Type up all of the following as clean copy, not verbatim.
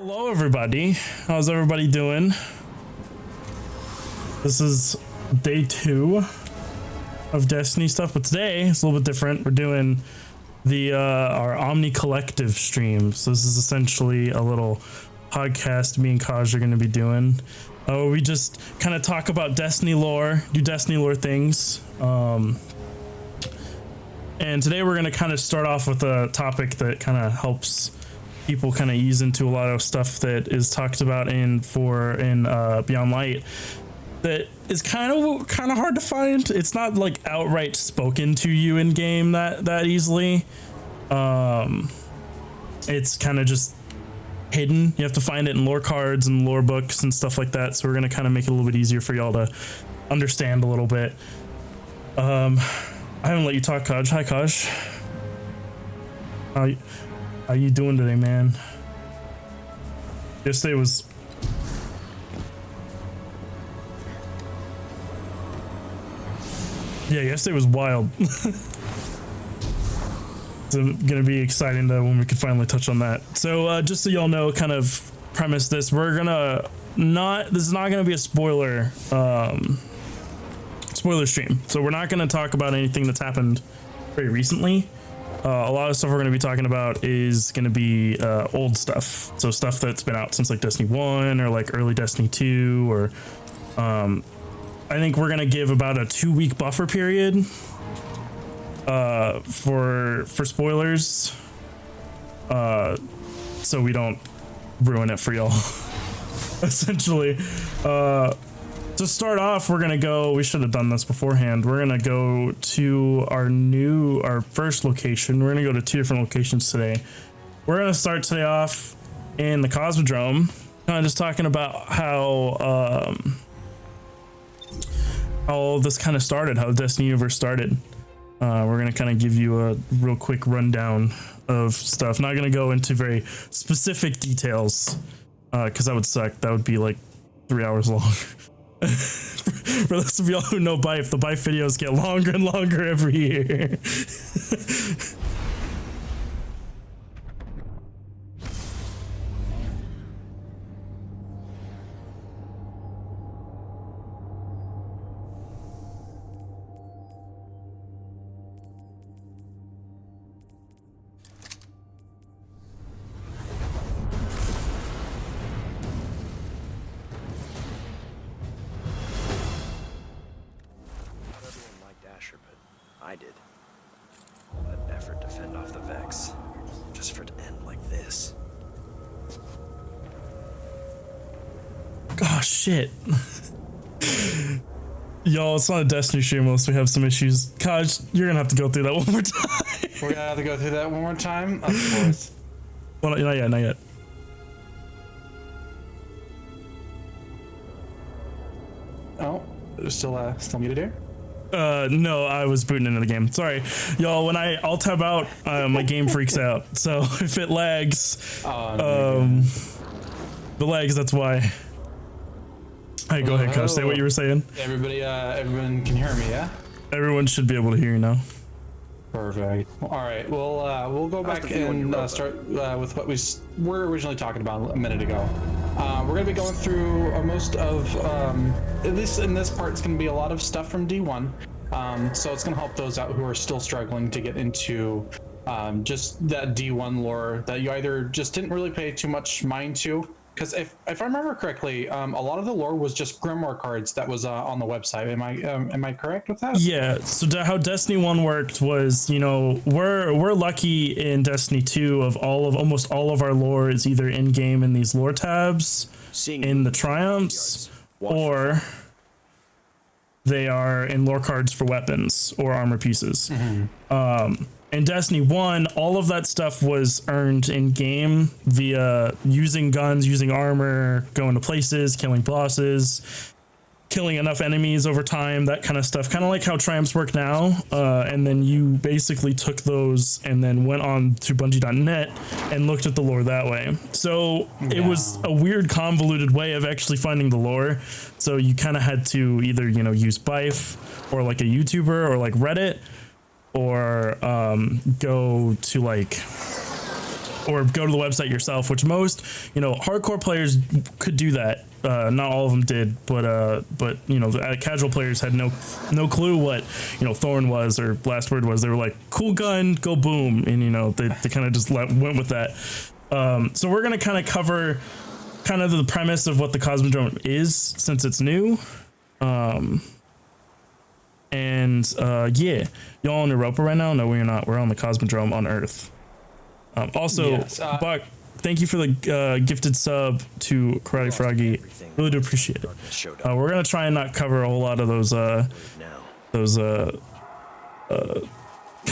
Hello everybody, how's everybody doing? This is day 2 of Destiny stuff, but today it's a little bit different. We're doing the our Omni Collective stream. So this is essentially a little podcast me and Kaj are going to be doing. We just kind of talk about Destiny lore, do Destiny lore things. And today we're going to kind of start off with a topic that kind of helps people kind of ease into a lot of stuff that is talked about in Beyond Light that is kind of hard to find. It's not like outright spoken to you in game that easily. It's kind of just hidden. You have to find it in lore cards and lore books and stuff like that. So we're going to kind of make it a little bit easier for y'all to understand a little bit. I haven't let you talk, Kaj. Hi, Kaj. How you doing today, man? Yesterday was... Yeah, yesterday was wild. It's gonna be exciting when we can finally touch on that. So just so y'all know, kind of premise this, this is not gonna be a spoiler stream. So we're not gonna talk about anything that's happened very recently. A lot of stuff we're going to be talking about is going to be old stuff. So stuff that's been out since like Destiny 1 or like early Destiny 2 or I think we're going to give about a 2-week buffer period for spoilers so we don't ruin it for y'all. Essentially. To start off, we're gonna go, we should have done this beforehand. We're gonna go to our first location. We're gonna go to 2 different locations today. We're gonna start today off in the Cosmodrome, kind of just talking about how all this kind of started, how the Destiny universe started. We're gonna kind of give you a real quick rundown of stuff. Not gonna go into very specific details, because that would suck. That would be like 3 hours long. For those of y'all who know Bife, the Bife videos get longer and longer every year. I did. All that effort to fend off the Vex, just for it to end like this. Oh shit. Y'all, it's not a Destiny stream unless we have some issues. Kaj, you're gonna have to go through that one more time. We're gonna have to go through that one more time? Of course. Well, not yet. Oh, still muted here? No, I was booting into the game. Sorry, y'all. When I alt tab out, my game freaks out. So if it lags, the lags. That's why. Hey, go ahead, Coach. Say what you were saying. Everyone can hear me, yeah? Everyone should be able to hear you now. Perfect. All right. We'll go back and start with what we were originally talking about a minute ago. We're going to be going through most of, at least in this part, it's going to be a lot of stuff from D1. So it's going to help those out who are still struggling to get into just that D1 lore that you either just didn't really pay too much mind to. Because if I remember correctly, a lot of the lore was just Grimoire cards that was on the website. Am I correct with that? Yeah. So how Destiny 1 worked was, we're lucky in Destiny 2 of almost all of our lore is either in game in these lore tabs, in the triumphs, or they are in lore cards for weapons or armor pieces. Mm-hmm. In Destiny 1, all of that stuff was earned in game via using guns, using armor, going to places, killing bosses, killing enough enemies over time, that kind of stuff. Kind of like how triumphs work now. And then you basically took those and then went on to Bungie.net and looked at the lore that way. So it was a weird, convoluted way of actually finding the lore. So you kind of had to either, use Bife or like a YouTuber or like Reddit, or go to like or go to the website yourself, which most, hardcore players could do that. Not all of them did, but the casual players had no clue what, Thorn was or Last Word was. They were like, cool gun, go boom. And, they kind of just went with that. So we're going to kind of cover kind of the premise of what the Cosmodrome is, since it's new. Y'all on Europa right now? No, we're not. We're on the Cosmodrome on Earth. Yes, Buck, thank you for the gifted sub to Karate Froggy. Really do appreciate it. We're gonna try and not cover a whole lot of those kind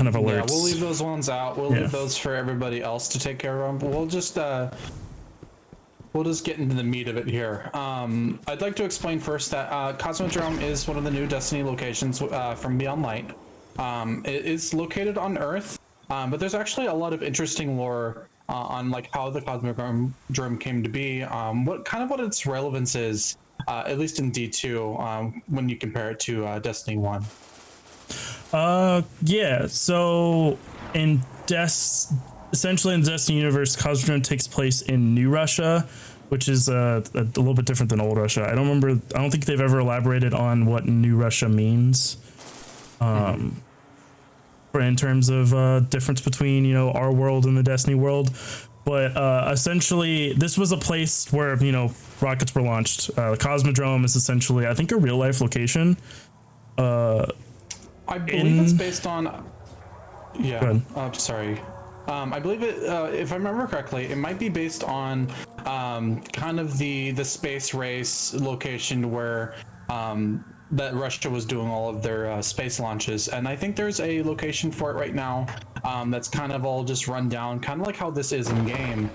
of alerts. Yeah, we'll leave those ones out. We'll leave those for everybody else to take care of. We'll just get into the meat of it here. I'd like to explain first that Cosmodrome is one of the new Destiny locations from Beyond Light. It is located on Earth, but there's actually a lot of interesting lore on like how the Cosmodrome came to be, what its relevance is, at least in D2, when you compare it to Destiny 1. So essentially in the Destiny universe, Cosmodrome takes place in New Russia, which is a little bit different than Old Russia. I don't think they've ever elaborated on what New Russia means. In terms of difference between, our world and the Destiny world. But essentially, this was a place where, rockets were launched. The Cosmodrome is essentially, I think, a real life location. I believe it's based on... Yeah, sorry. I believe it, if I remember correctly, it might be based on kind of the space race location where that Russia was doing all of their space launches. And I think there's a location for it right now that's kind of all just run down, kind of like how this is in game,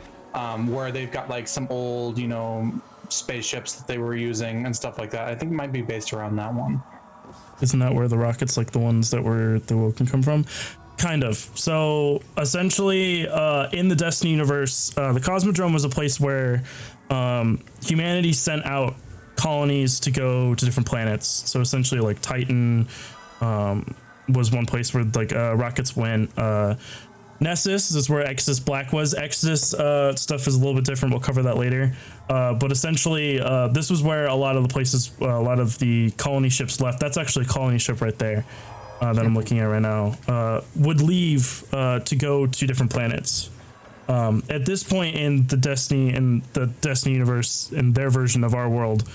where they've got like some old, spaceships that they were using and stuff like that. I think it might be based around that one. Isn't that where the rockets, like the ones that were the Woken, come from? Kind of. So essentially, in the Destiny universe, the Cosmodrome was a place where humanity sent out colonies to go to different planets. So essentially, like Titan was one place where like rockets went. Nessus is where Exodus Black was. Exodus stuff is a little bit different. We'll cover that later. But essentially, this was where a lot of the colony ships left. That's actually a colony ship right there. That I'm looking at right now, would leave to go to different planets. At this point in the Destiny universe, in their version of our world,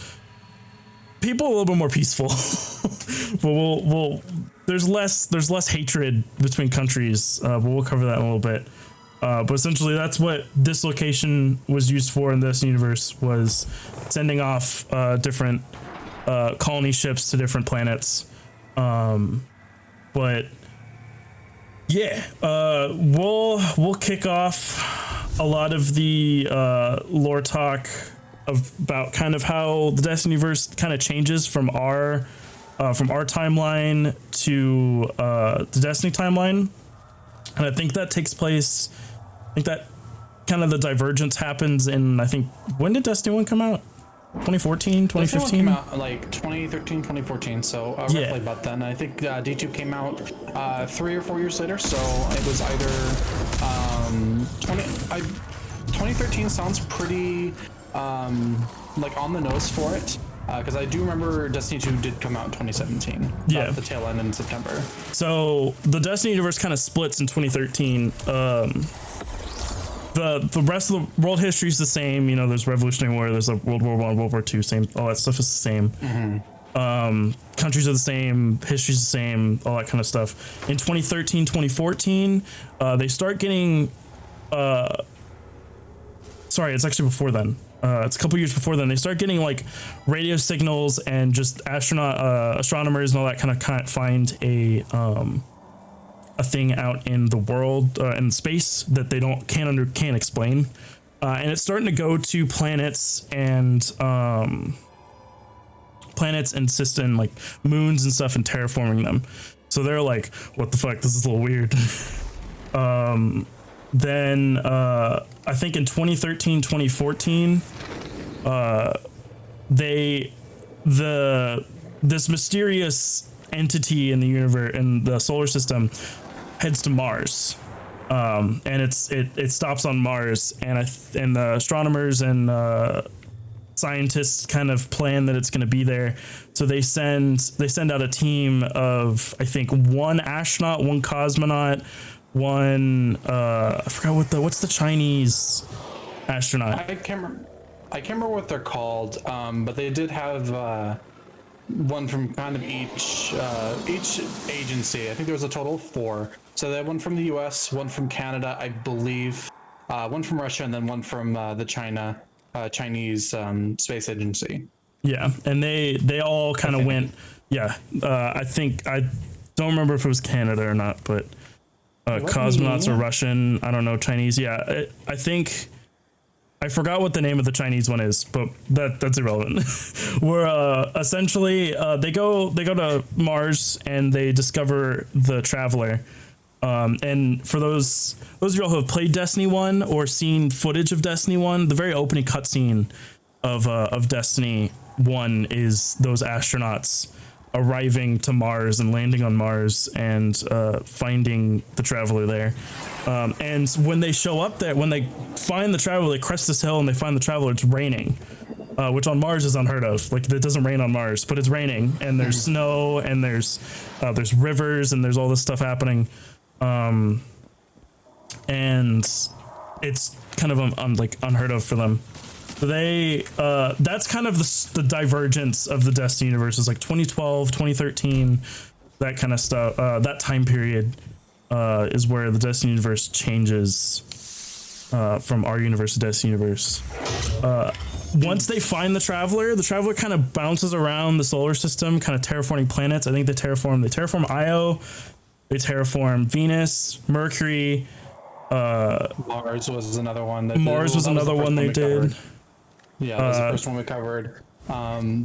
people are a little bit more peaceful. But there's less hatred between countries. But we'll cover that in a little bit. But essentially, that's what this location was used for in this universe, was sending off different colony ships to different planets. But yeah, we'll kick off a lot of the lore talk about kind of how the Destinyverse kind of changes from our timeline to the Destiny timeline, and I think that takes place. I think that kind of the divergence happens in, I think, when did Destiny 1 come out? 2014, 2015? Came out like 2013, 2014, so roughly about then. I think D2 came out 3 or 4 years later, so it was either 2013 sounds pretty like on the nose for it, because I do remember Destiny 2 did come out in 2017. The tail end in September. So the Destiny universe kind of splits in 2013. The rest of the world history is the same. There's Revolutionary War, there's a World War I, World War II, same. All that stuff is the same. Mm-hmm. Countries are the same, history's the same, all that kind of stuff. In 2013, 2014, they start getting. Sorry, it's actually before then. It's a couple years before then. They start getting like radio signals, and just astronomers and all that kind of find a thing out in the world, in space, that they can't explain, and it's starting to go to planets and system, like moons and stuff, and terraforming them. So they're like, what the fuck, this is a little weird. Then I think in 2013, 2014, this mysterious entity in the universe, in the solar system, heads to Mars. and it stops on Mars, and the astronomers and scientists kind of plan that it's going to be there, so they send out a team of, I think, one astronaut, one cosmonaut, one I forgot what's the Chinese astronaut. I can't remember what they're called, but they did have one from kind of each agency. I think there was a total of 4. So they had one from the U.S., one from Canada, I believe, one from Russia, and then one from the Chinese space agency. Yeah, and they all kind of went. Yeah, I think, I don't remember if it was Canada or not, but cosmonauts are Russian. I don't know, Chinese. Yeah, I think. I forgot what the name of the Chinese one is, but that's irrelevant. Where essentially they go to Mars and they discover the Traveler. And for those of you who have played Destiny 1 or seen footage of Destiny 1, the very opening cutscene of Destiny 1 is those astronauts arriving to Mars and landing on Mars and finding the Traveler there. And when they show up there, when they find the Traveler, they crest this hill and they find the Traveler, it's raining, which on Mars is unheard of. Like, it doesn't rain on Mars, but it's raining, and there's snow, and there's rivers, and there's all this stuff happening. And it's kind of unheard of for them. So they that's kind of the divergence of the Destiny universe, is like 2012, 2013, that kind of stuff. That time period is where the Destiny universe changes from our universe to Destiny universe. Once they find the Traveler kind of bounces around the solar system, kind of terraforming planets. I think they terraform Io, they terraform Venus, Mercury. Mars was another one. Mars was another one they did. Yeah, that was the first one we covered.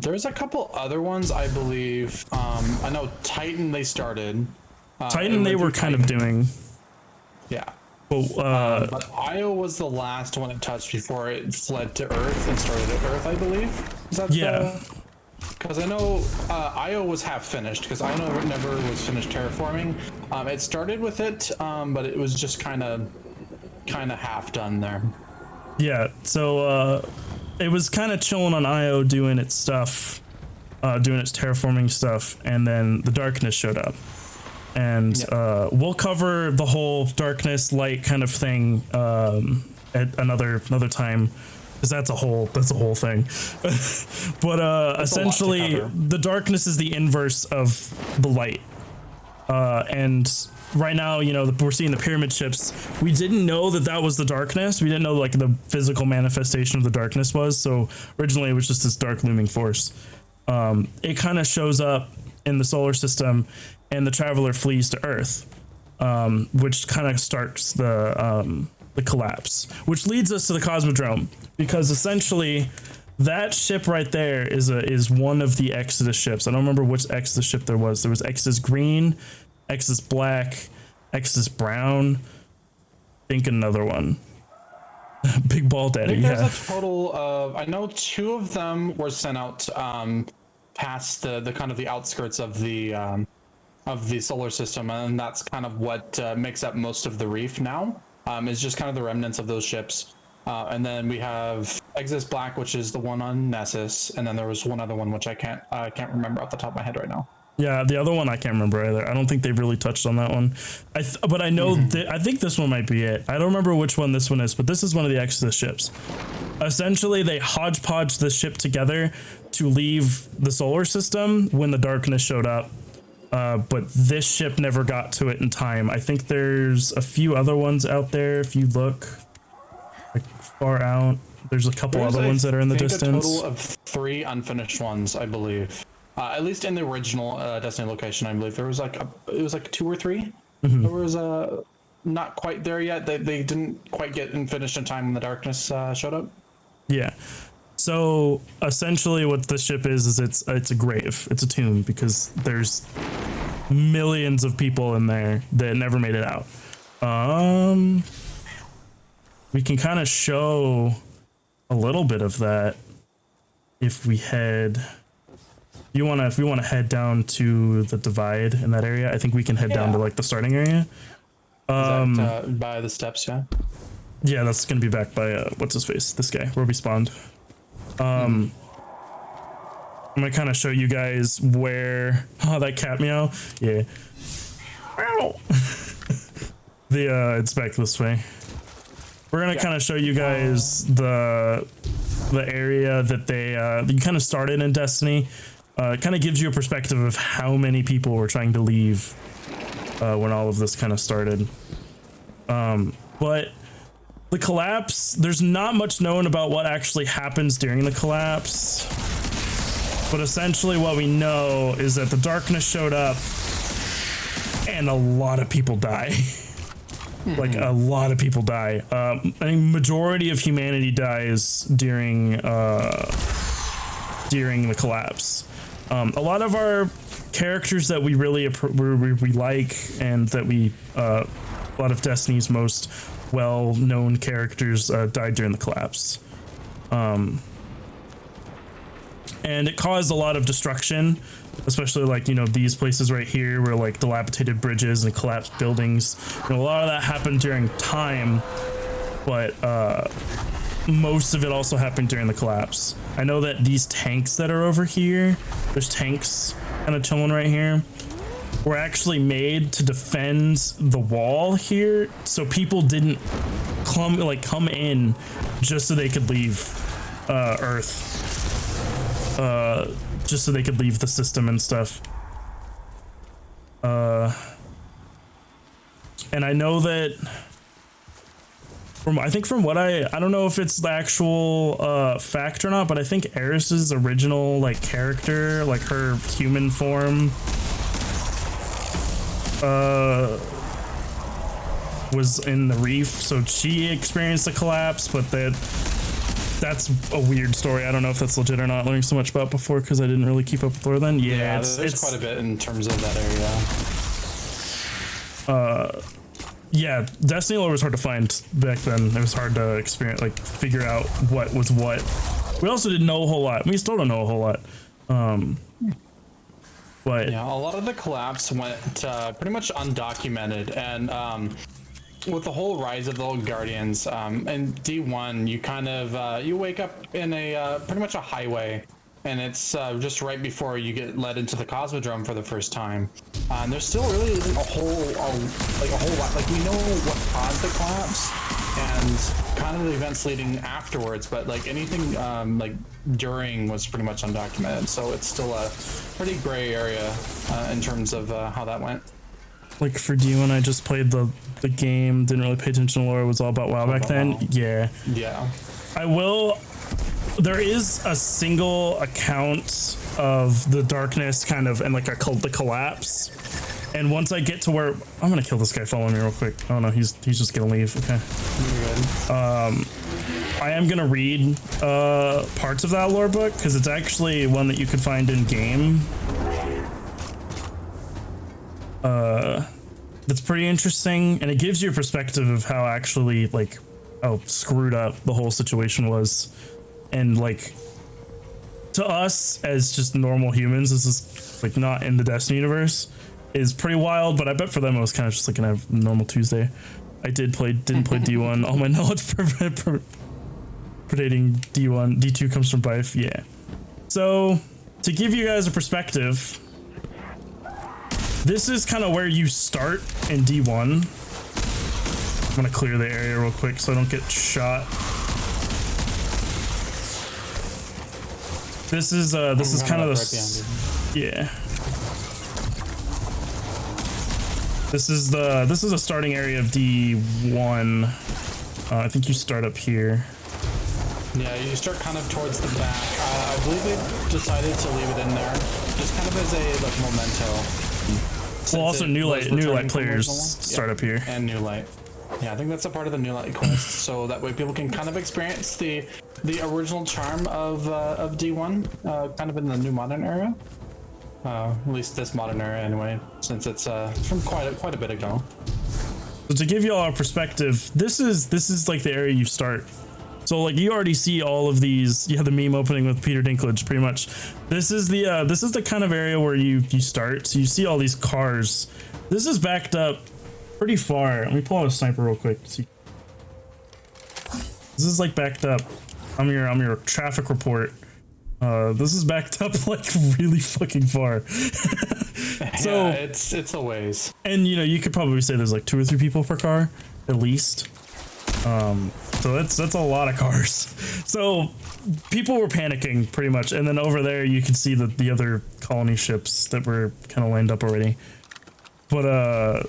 There's a couple other ones, I believe. I know Titan they started. Titan they were kind of doing. Yeah. But Io was the last one it touched before it fled to Earth and started at Earth, I believe. Is that because I know Io was half finished, because I know it never was finished terraforming. It started with it, but it was just kind of half done there. Yeah, so it was kind of chilling on Io, doing its stuff, doing its terraforming stuff, and then the darkness showed up. And we'll cover the whole darkness light kind of thing at another time, because that's a whole thing. But essentially, the darkness is the inverse of the light, and right now, we're seeing the pyramid ships. We didn't know that was the darkness. We didn't know like the physical manifestation of the darkness was. So originally it was just this dark looming force. It kind of shows up in the solar system, and the Traveler flees to Earth, which kind of starts the collapse, which leads us to the Cosmodrome, because essentially that ship right there is one of the Exodus ships. I don't remember which Exodus ship there was. There was Exodus Green, Exodus Black, Exodus Brown, I think another one. Big Ball Daddy. I think there's a total of, I know 2 of them were sent out past the kind of the outskirts of the solar system, and that's kind of what makes up most of the reef now. Is just kind of the remnants of those ships. And then we have Exodus Black, which is the one on Nessus, and then there was one other one which I can't remember off the top of my head right now. Yeah, the other one I can't remember either. I don't think they've really touched on that one. But I know I think this one might be it. I don't remember which one this one is, but this is one of the Exodus ships. Essentially, they hodgepodge the ship together to leave the solar system when the darkness showed up. But this ship never got to it in time. I think there's a few other ones out there. If you look like far out, there's a couple other ones that are in the distance. A total of 3 unfinished ones, I believe. At least in the original Destiny location, I believe there was it was 2 or 3. There was not quite there yet. They didn't quite get finished in time when the darkness showed up. Yeah. So essentially, what the ship is it's a grave. It's a tomb, because there's millions of people in there that never made it out. We can kind of show a little bit of that if we head. If we want to head down to the divide in that area, I think we can head down to like the starting area. That, by the steps, yeah. Yeah, that's gonna be back by what's his face? This guy where we spawned. I'm gonna kind of show you guys where. Oh, that cat meow. Yeah. It's back this way. We're gonna kind of show you guys the area that they you kind of started in Destiny. It kind of gives you a perspective of how many people were trying to leave when all of this kind of started. But the collapse, there's not much known about what actually happens during the collapse. But essentially what we know is that the darkness showed up and a lot of people die. Like a lot of people die. I think majority of humanity dies during the collapse. A lot of our characters that we really we like and that we a lot of Destiny's most well-known characters died during the collapse. And it caused a lot of destruction, especially like, you know, these places right here were like dilapidated bridges and collapsed buildings. You know, a lot of that happened during time, but most of it also happened during the collapse. I know that these tanks that are over here, there's tanks kind of chilling right here, were actually made to defend the wall here, so people didn't come in just so they could leave Earth. Just so they could leave the system and stuff. And I know that I think from what I don't know if it's the actual fact or not, but I think Eris's original like character, like her human form, was in the reef, so she experienced the collapse, but that's a weird story. I don't know if that's legit or not. Learning so much about before because I didn't really keep up with lore then. Yeah, there's quite a bit in terms of that area. Yeah, Destiny lore was hard to find back then. It was hard to figure out what was what. We also didn't know a whole lot. We still don't know a whole lot. But yeah, a lot of the collapse went pretty much undocumented, and with the whole rise of the old Guardians, in D1, you kind of you wake up in a pretty much a highway, and it's just right before you get led into the Cosmodrome for the first time. And there still really isn't a whole lot. Like, we know what caused the collapse and kind of the events leading afterwards, but like anything like during was pretty much undocumented. So it's still a pretty gray area in terms of how that went. Like for D1, I just played the game, didn't really pay attention to lore. It was all about WoW back then. WoW. Yeah. There is a single account of the darkness kind of and like the collapse. And once I get to where I'm gonna kill this guy following me real quick. Oh no, he's just gonna leave. Okay. I am gonna read parts of that lore book because it's actually one that you could find in game. That's pretty interesting, and it gives you a perspective of how actually like how screwed up the whole situation was, and like to us as just normal humans, this is like not in the Destiny universe, is pretty wild. But I bet for them it was kind of just like a normal Tuesday. I didn't play D1. All my knowledge predating D1, D2 comes from Bife. Yeah. So to give you guys a perspective, this is kind of where you start in D1. I'm gonna clear the area real quick so I don't get shot. This is kind of yeah. This is the starting area of D1. I think you start up here. Yeah, you start kind of towards the back. I believe they decided to leave it in there, just kind of as a like memento. Well, also new light players start up here. And new light. Yeah, I think that's a part of the new light quest, so that way people can kind of experience the original charm of D1, kind of in the new modern era. At least this modern era, anyway, since it's from quite a bit ago. So to give you all a perspective, this is like the area you start. So like you already see all of these. You have the meme opening with Peter Dinklage, pretty much. This is the kind of area where you start. So you see all these cars. This is backed up pretty far. Let me pull out a sniper real quick. See. This is like backed up. I'm your traffic report. This is backed up like really fucking far. So yeah, it's a ways. And you know, you could probably say there's like 2 or 3 people per car, at least. So that's a lot of cars. So people were panicking pretty much, and then over there you can see the other colony ships that were kind of lined up already. But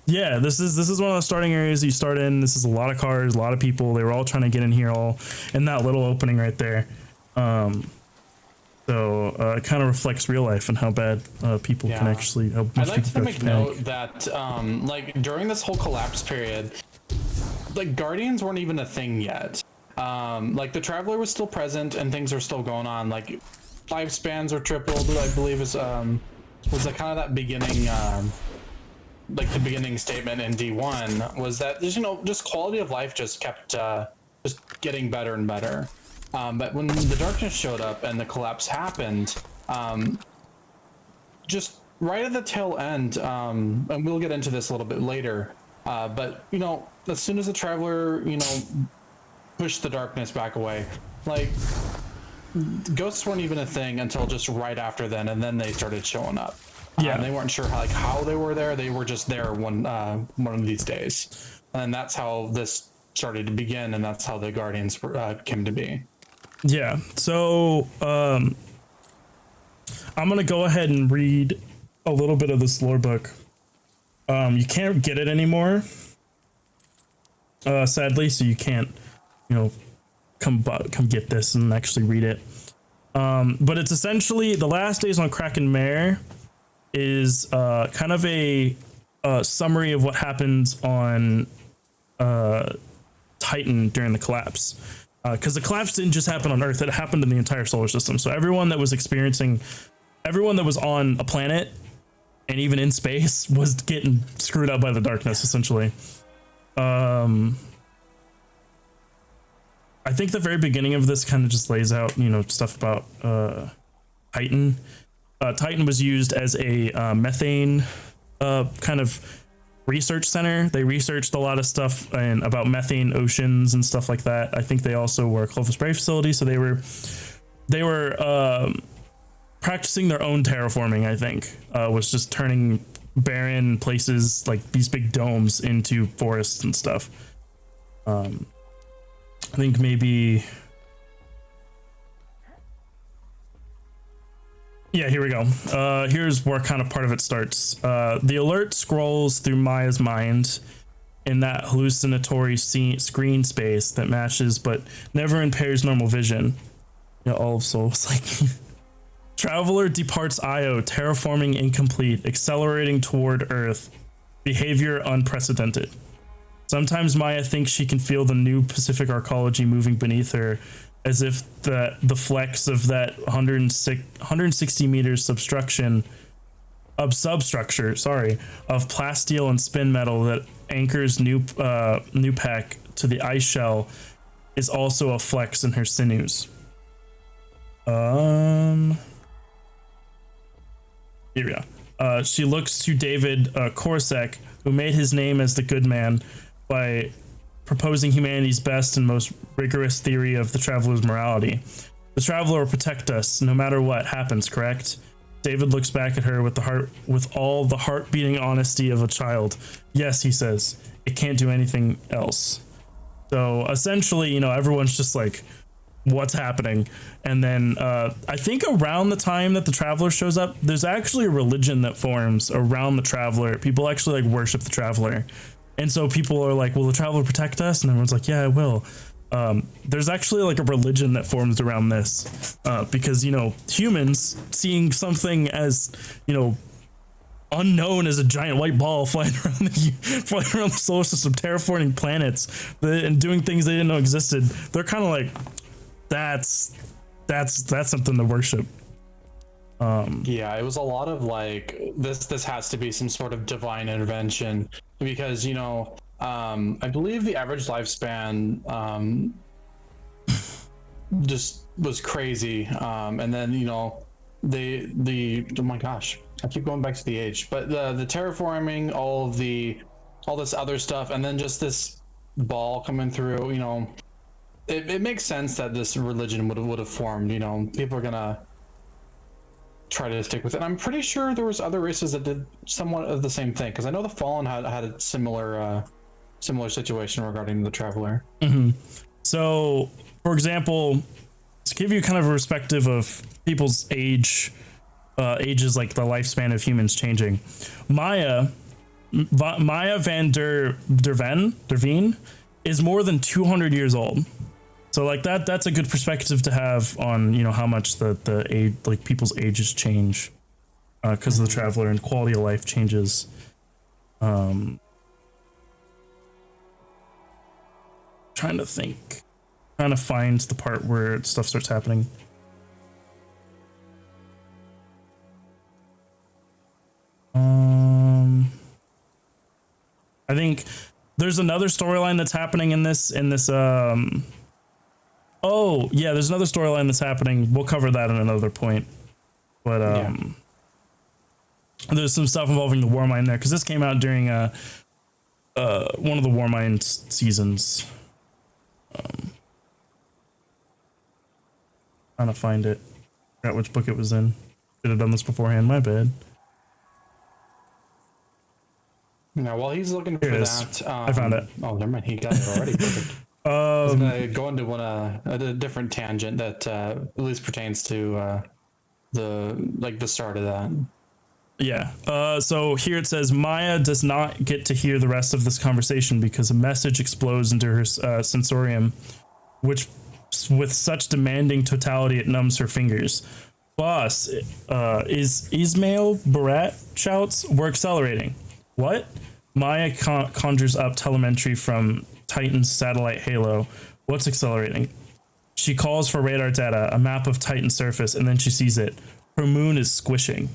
yeah, this is one of the starting areas you start in. This is a lot of cars, a lot of people. They were all trying to get in here, all in that little opening right there. So it kind of reflects real life and how bad people can actually. How much I'd like to make panic. note that like during this whole collapse period, like Guardians weren't even a thing yet. Like the Traveler was still present and things are still going on. Like lifespans were tripled, I believe was like kind of that beginning. Like the beginning statement in D1 was that there's, you know, just quality of life just kept just getting better and better. But when the darkness showed up and the collapse happened, just right at the tail end, and we'll get into this a little bit later, but you know, as soon as the Traveler, you know, pushed the darkness back away, like ghosts weren't even a thing until just right after then, and then they started showing up. Yeah, they weren't sure how they were there. They were just there one of these days, and that's how this started to begin, and that's how the Guardians came to be. Yeah. So I'm gonna go ahead and read a little bit of this lore book. You can't get it anymore, sadly. So you can't, you know, come get this and actually read it. But it's essentially the last days on Kraken Mare is kind of a summary of what happens on Titan during the collapse. Because the collapse didn't just happen on Earth, it happened in the entire solar system. So everyone that was on a planet and even in space was getting screwed up by the darkness, essentially. I think the very beginning of this kind of just lays out, you know, stuff about Titan. Titan was used as a methane kind of research center. They researched a lot of stuff and about methane oceans and stuff like that. I think they also were a Clovis Spray facility, so they were practicing their own terraforming. I think was just turning barren places like these big domes into forests and stuff. I think maybe. Yeah, here we go. Here's where kind of part of it starts. The alert scrolls through Maya's mind in that hallucinatory screen space that matches but never impairs normal vision. Yeah, all of Souls. Like, Traveler departs Io, terraforming incomplete, accelerating toward Earth, behavior unprecedented. Sometimes Maya thinks she can feel the new Pacific arcology moving beneath her, as if the flex of that 160 meters substructure, of plasteel and spin metal that anchors New Pack to the ice shell is also a flex in her sinews. Here we go. She looks to David Korsak, who made his name as the good man by proposing humanity's best and most rigorous theory of the Traveler's morality. The Traveler will protect us no matter what happens, correct? David looks back at her with all the heart-beating honesty of a child. Yes, he says. It can't do anything else. So essentially, you know, everyone's just like, what's happening? And then I think around the time that the Traveler shows up, there's actually a religion that forms around the Traveler. People actually like worship the Traveler. And so people are like, will the Traveler protect us? And everyone's like, yeah, it will. There's actually like a religion that forms around this because, you know, humans seeing something as, you know, unknown as a giant white ball flying around the solar system, terraforming planets and doing things they didn't know existed. They're kind of like, that's something to worship. Yeah, it was a lot of like this has to be some sort of divine intervention, because, you know, I believe the average lifespan just was crazy, and then, you know, the oh my gosh, I keep going back to the age, but the terraforming, all this other stuff, and then just this ball coming through, you know, it makes sense that this religion would have formed. You know, people are gonna try to stick with it. And I'm pretty sure there was other races that did somewhat of the same thing, because I know the Fallen had a similar situation regarding the Traveler. Mm-hmm. So, for example, to give you kind of a perspective of people's ages, like the lifespan of humans changing, Maya van der Veen is more than 200 years old. So like that's a good perspective to have on, you know, how much the age, like people's ages change because of the Traveler, and quality of life changes. Trying to find the part where stuff starts happening. I think there's another storyline that's happening in this. Oh yeah, there's another storyline that's happening. We'll cover that in another point. But there's some stuff involving the Warmind there, because this came out during one of the Warmind seasons. Trying to find it. Forgot which book it was in. Should have done this beforehand. My bad. Now, while he's looking for that, I found it. Oh, never mind. He got it already. Perfect. I was gonna go into a different tangent that at least pertains to the start of that. Yeah. So here it says Maya does not get to hear the rest of this conversation because a message explodes into her sensorium, which with such demanding totality it numbs her fingers. Boss, is Ismail Barat shouts, "We're accelerating." What? Maya conjures up telemetry from Titan's satellite halo. What's accelerating? She calls for radar data, a map of Titan's surface, and then she sees it. Her moon is squashing.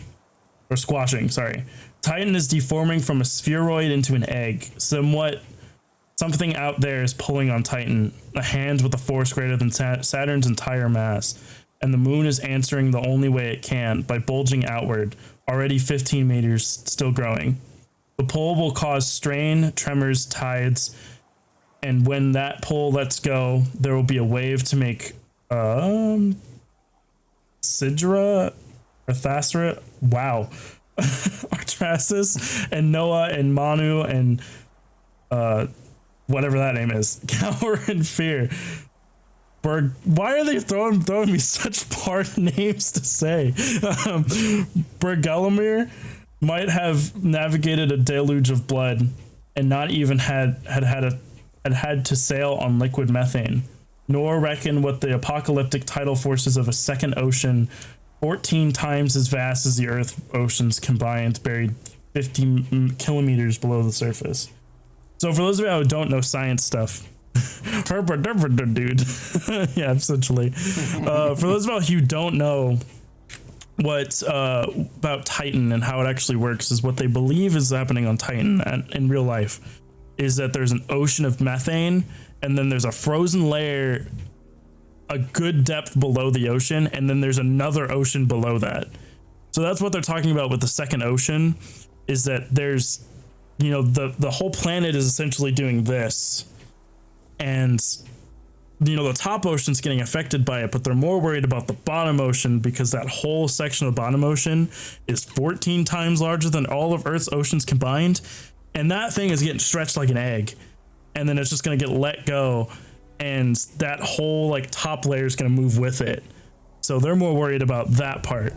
Titan is deforming from a spheroid into an egg. Something out there is pulling on Titan, a hand with a force greater than Saturn's entire mass. And the moon is answering the only way it can, by bulging outward, already 15 meters, still growing. The pull will cause strain, tremors, tides, and when that pull lets go, there will be a wave to make Sidra or Thasra, wow, Artrasis and Noah and Manu and whatever that name is, cower in fear. Why are they throwing me such hard names to say? Bergelamir might have navigated a deluge of blood and not even had to sail on liquid methane, nor reckon what the apocalyptic tidal forces of a second ocean 14 times as vast as the Earth oceans combined, buried 50 kilometers below the surface. So for those of you who don't know science stuff, dude, yeah, essentially. For those of you who don't know what about Titan and how it actually works, is what they believe is happening on Titan in real life is that there's an ocean of methane, and then there's a frozen layer a good depth below the ocean, and then there's another ocean below that. So that's what they're talking about with the second ocean, is that there's, you know, the whole planet is essentially doing this, and you know, the top ocean's getting affected by it, but they're more worried about the bottom ocean, because that whole section of the bottom ocean is 14 times larger than all of Earth's oceans combined. And that thing is getting stretched like an egg, and then it's just going to get let go, and that whole like top layer is going to move with it. So they're more worried about that part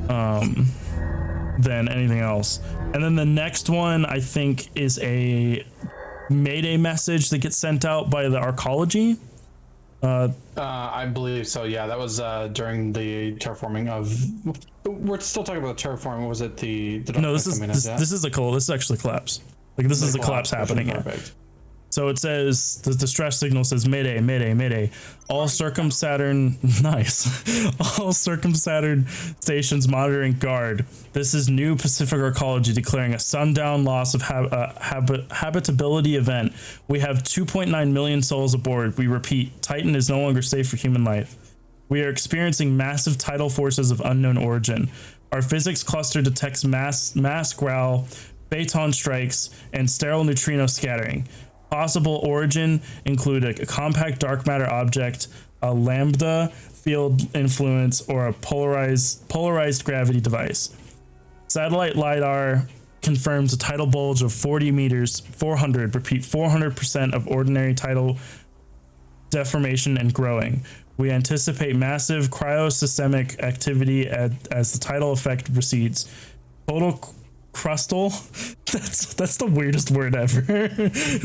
than anything else. And then the next one, I think, is a Mayday message that gets sent out by the Arcology. I believe so. Yeah, that was during the terraforming of. We're still talking about terraforming. Was it the no? This is actually collapse. Like this is the collapse happening. Perfect. So it says the distress signal says Mayday, Mayday, Mayday. All Saturn stations monitoring guard. This is new Pacific Arcology declaring a sundown loss of habitability event. We have 2.9 million souls aboard. We repeat, Titan is no longer safe for human life. We are experiencing massive tidal forces of unknown origin. Our physics cluster detects mass growl, phaeton strikes, and sterile neutrino scattering. Possible origin include a compact dark matter object, a lambda field influence, or a polarized gravity device. Satellite LiDAR confirms a tidal bulge of 40 meters, 400% of ordinary tidal deformation and growing. We anticipate massive cryosystemic activity as the tidal effect recedes. Total crustal, that's the weirdest word ever.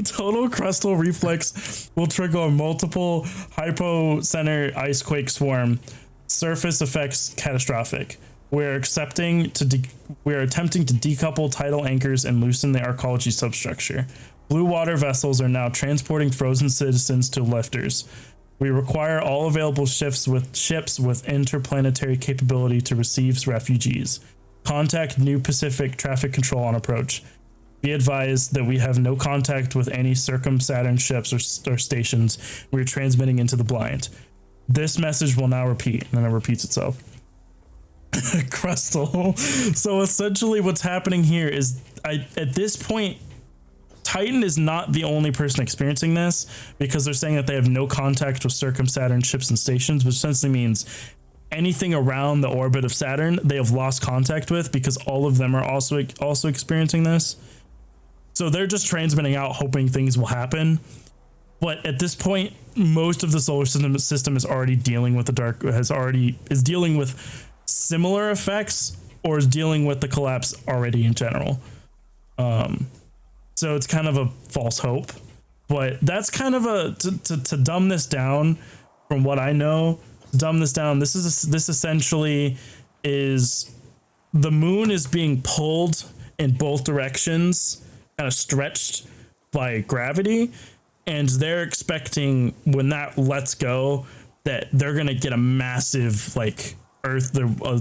Total crustal reflex will trigger a multiple hypocenter icequake swarm. Surface effects catastrophic. We're attempting to decouple tidal anchors and loosen the arcology substructure. Blue water vessels are now transporting frozen citizens to lifters. We require all available ships with interplanetary capability to receive refugees. Contact New Pacific Traffic Control on approach. Be advised that we have no contact with any Saturn ships or stations. We are transmitting into the blind. This message will now repeat, and then it repeats itself. Crustal. So essentially what's happening here is at this point, Titan is not the only person experiencing this, because they're saying that they have no contact with Saturn ships and stations, which essentially means anything around the orbit of Saturn they have lost contact with, because all of them are also experiencing this. So they're just transmitting out, hoping things will happen. But at this point, most of the solar system is already dealing with is dealing with similar effects, or is dealing with the collapse already in general. So it's kind of a false hope, but that's kind of to dumb this down from what I know. To dumb this down, this essentially is the moon is being pulled in both directions, kind of stretched by gravity, and they're expecting when that lets go that they're gonna get a massive a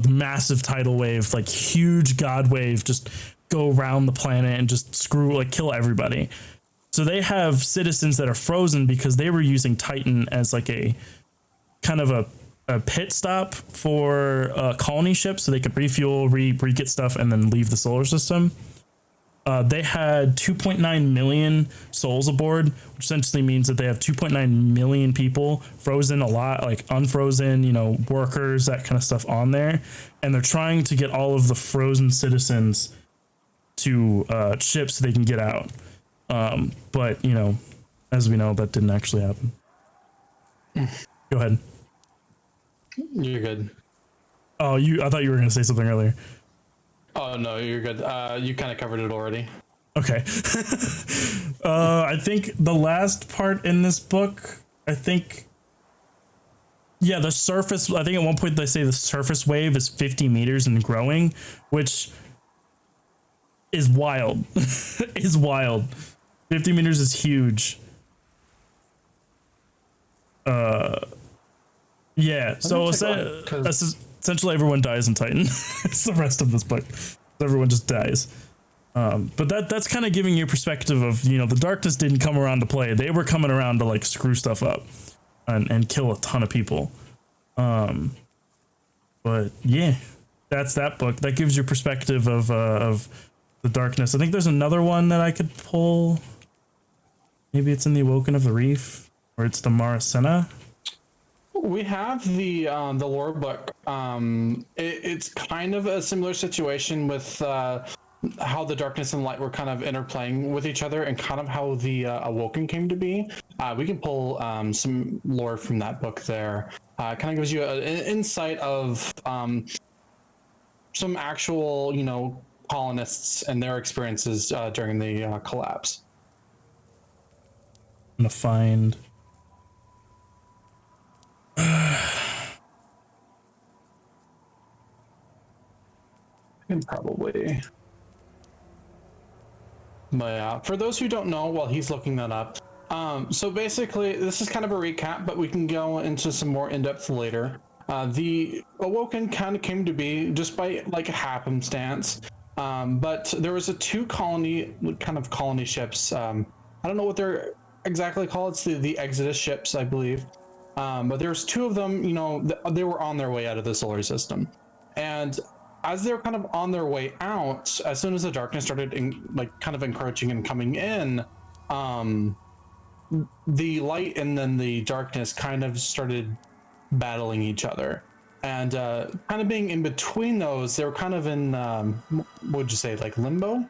massive tidal wave, like huge god wave, just go around the planet and just kill everybody. So they have citizens that are frozen because they were using Titan as like a kind of a pit stop for colony ships, so they could refuel, re-get stuff, and then leave the solar system. They had 2.9 million souls aboard, which essentially means that they have 2.9 million people frozen, a lot like unfrozen, workers, that kind of stuff on there. And they're trying to get all of the frozen citizens to ships so they can get out. But, as we know, that didn't actually happen. Go ahead. You're good. Oh, I thought you were going to say something earlier. Oh, no, you're good. You kind of covered it already. Okay. I think the last part in this book, the surface, I think at one point they say the surface wave is 50 meters and growing, which is wild. Is wild. 50 meters is huge. Yeah, so essentially everyone dies in Titan. It's the rest of this book. Everyone just dies. But that's kind of giving you a perspective of, the darkness didn't come around to play. They were coming around to screw stuff up and kill a ton of people. But yeah, that's that book. That gives you perspective of the darkness. I think there's another one that I could pull. Maybe it's in the Awoken of the Reef, or it's the Maracena. We have the lore book. It's kind of a similar situation with how the darkness and light were kind of interplaying with each other, and kind of how the Awoken came to be. We can pull some lore from that book there. Kind of gives you an insight of some actual, colonists and their experiences during the collapse. I'm gonna find. Probably. But yeah, for those who don't know, while he's looking that up, so basically this is kind of a recap, but we can go into some more in-depth later. The Awoken kind of came to be just by happenstance, but there was two colony ships. I don't know what they're exactly called. It's the Exodus ships, I believe. But there's two of them, they were on their way out of the solar system. And as they're kind of on their way out, as soon as the darkness started kind of encroaching and coming in, the light and then the darkness kind of started battling each other. And kind of being in between those, they were kind of in, what would you say, like limbo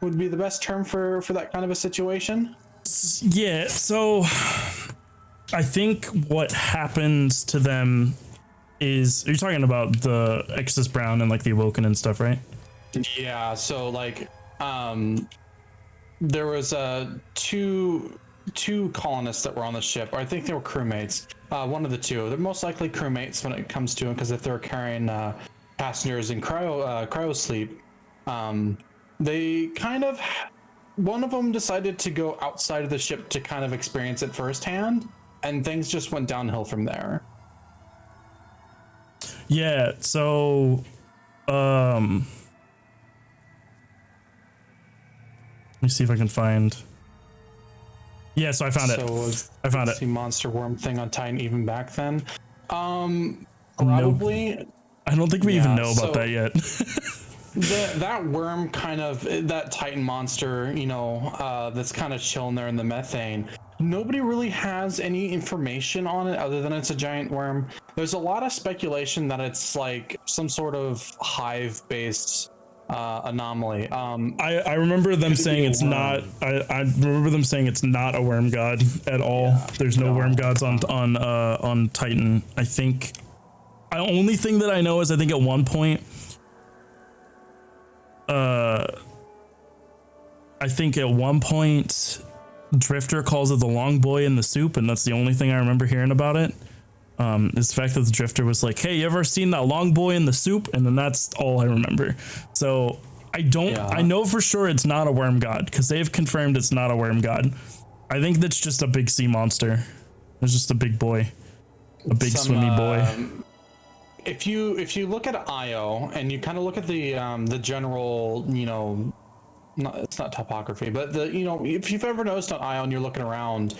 would be the best term for that kind of a situation? Yeah, so I think what happens to them is, are you talking about the Exodus Brown and like the Awoken and stuff, right? Yeah, so like there was two colonists that were on the ship, or I think they were crewmates. One of the two. They're most likely crewmates when it comes to them, because if they're carrying passengers in cryo sleep, they kind of, one of them decided to go outside of the ship to kind of experience it firsthand, and things just went downhill from there. Yeah, so let me see if I can find. Yeah, so I found it. I found it. The monster worm thing on Titan even back then. Probably. Nope. I don't think we even know about that yet. That worm kind of, that Titan monster, you know, that's kind of chilling there in the methane. Nobody really has any information on it other than it's a giant worm. There's a lot of speculation that it's like some sort of hive-based anomaly. I remember them saying it's not. I remember them saying it's not a worm god at all. Yeah, there's no worm gods on Titan. I think. The only thing that I know is I think at one point. I think at one point, Drifter calls it the long boy in the soup, and that's the only thing I remember hearing about it. Is the fact that the Drifter was like, "Hey, you ever seen that long boy in the soup?" And then that's all I remember. So I don't. Yeah. I know for sure it's not a worm god because they've confirmed it's not a worm god. I think that's just a big sea monster. It's just a big boy, a big swimmy boy. If you look at Io and you kind of look at the general, you know, it's not topography, but if you've ever noticed on Io and you're looking around,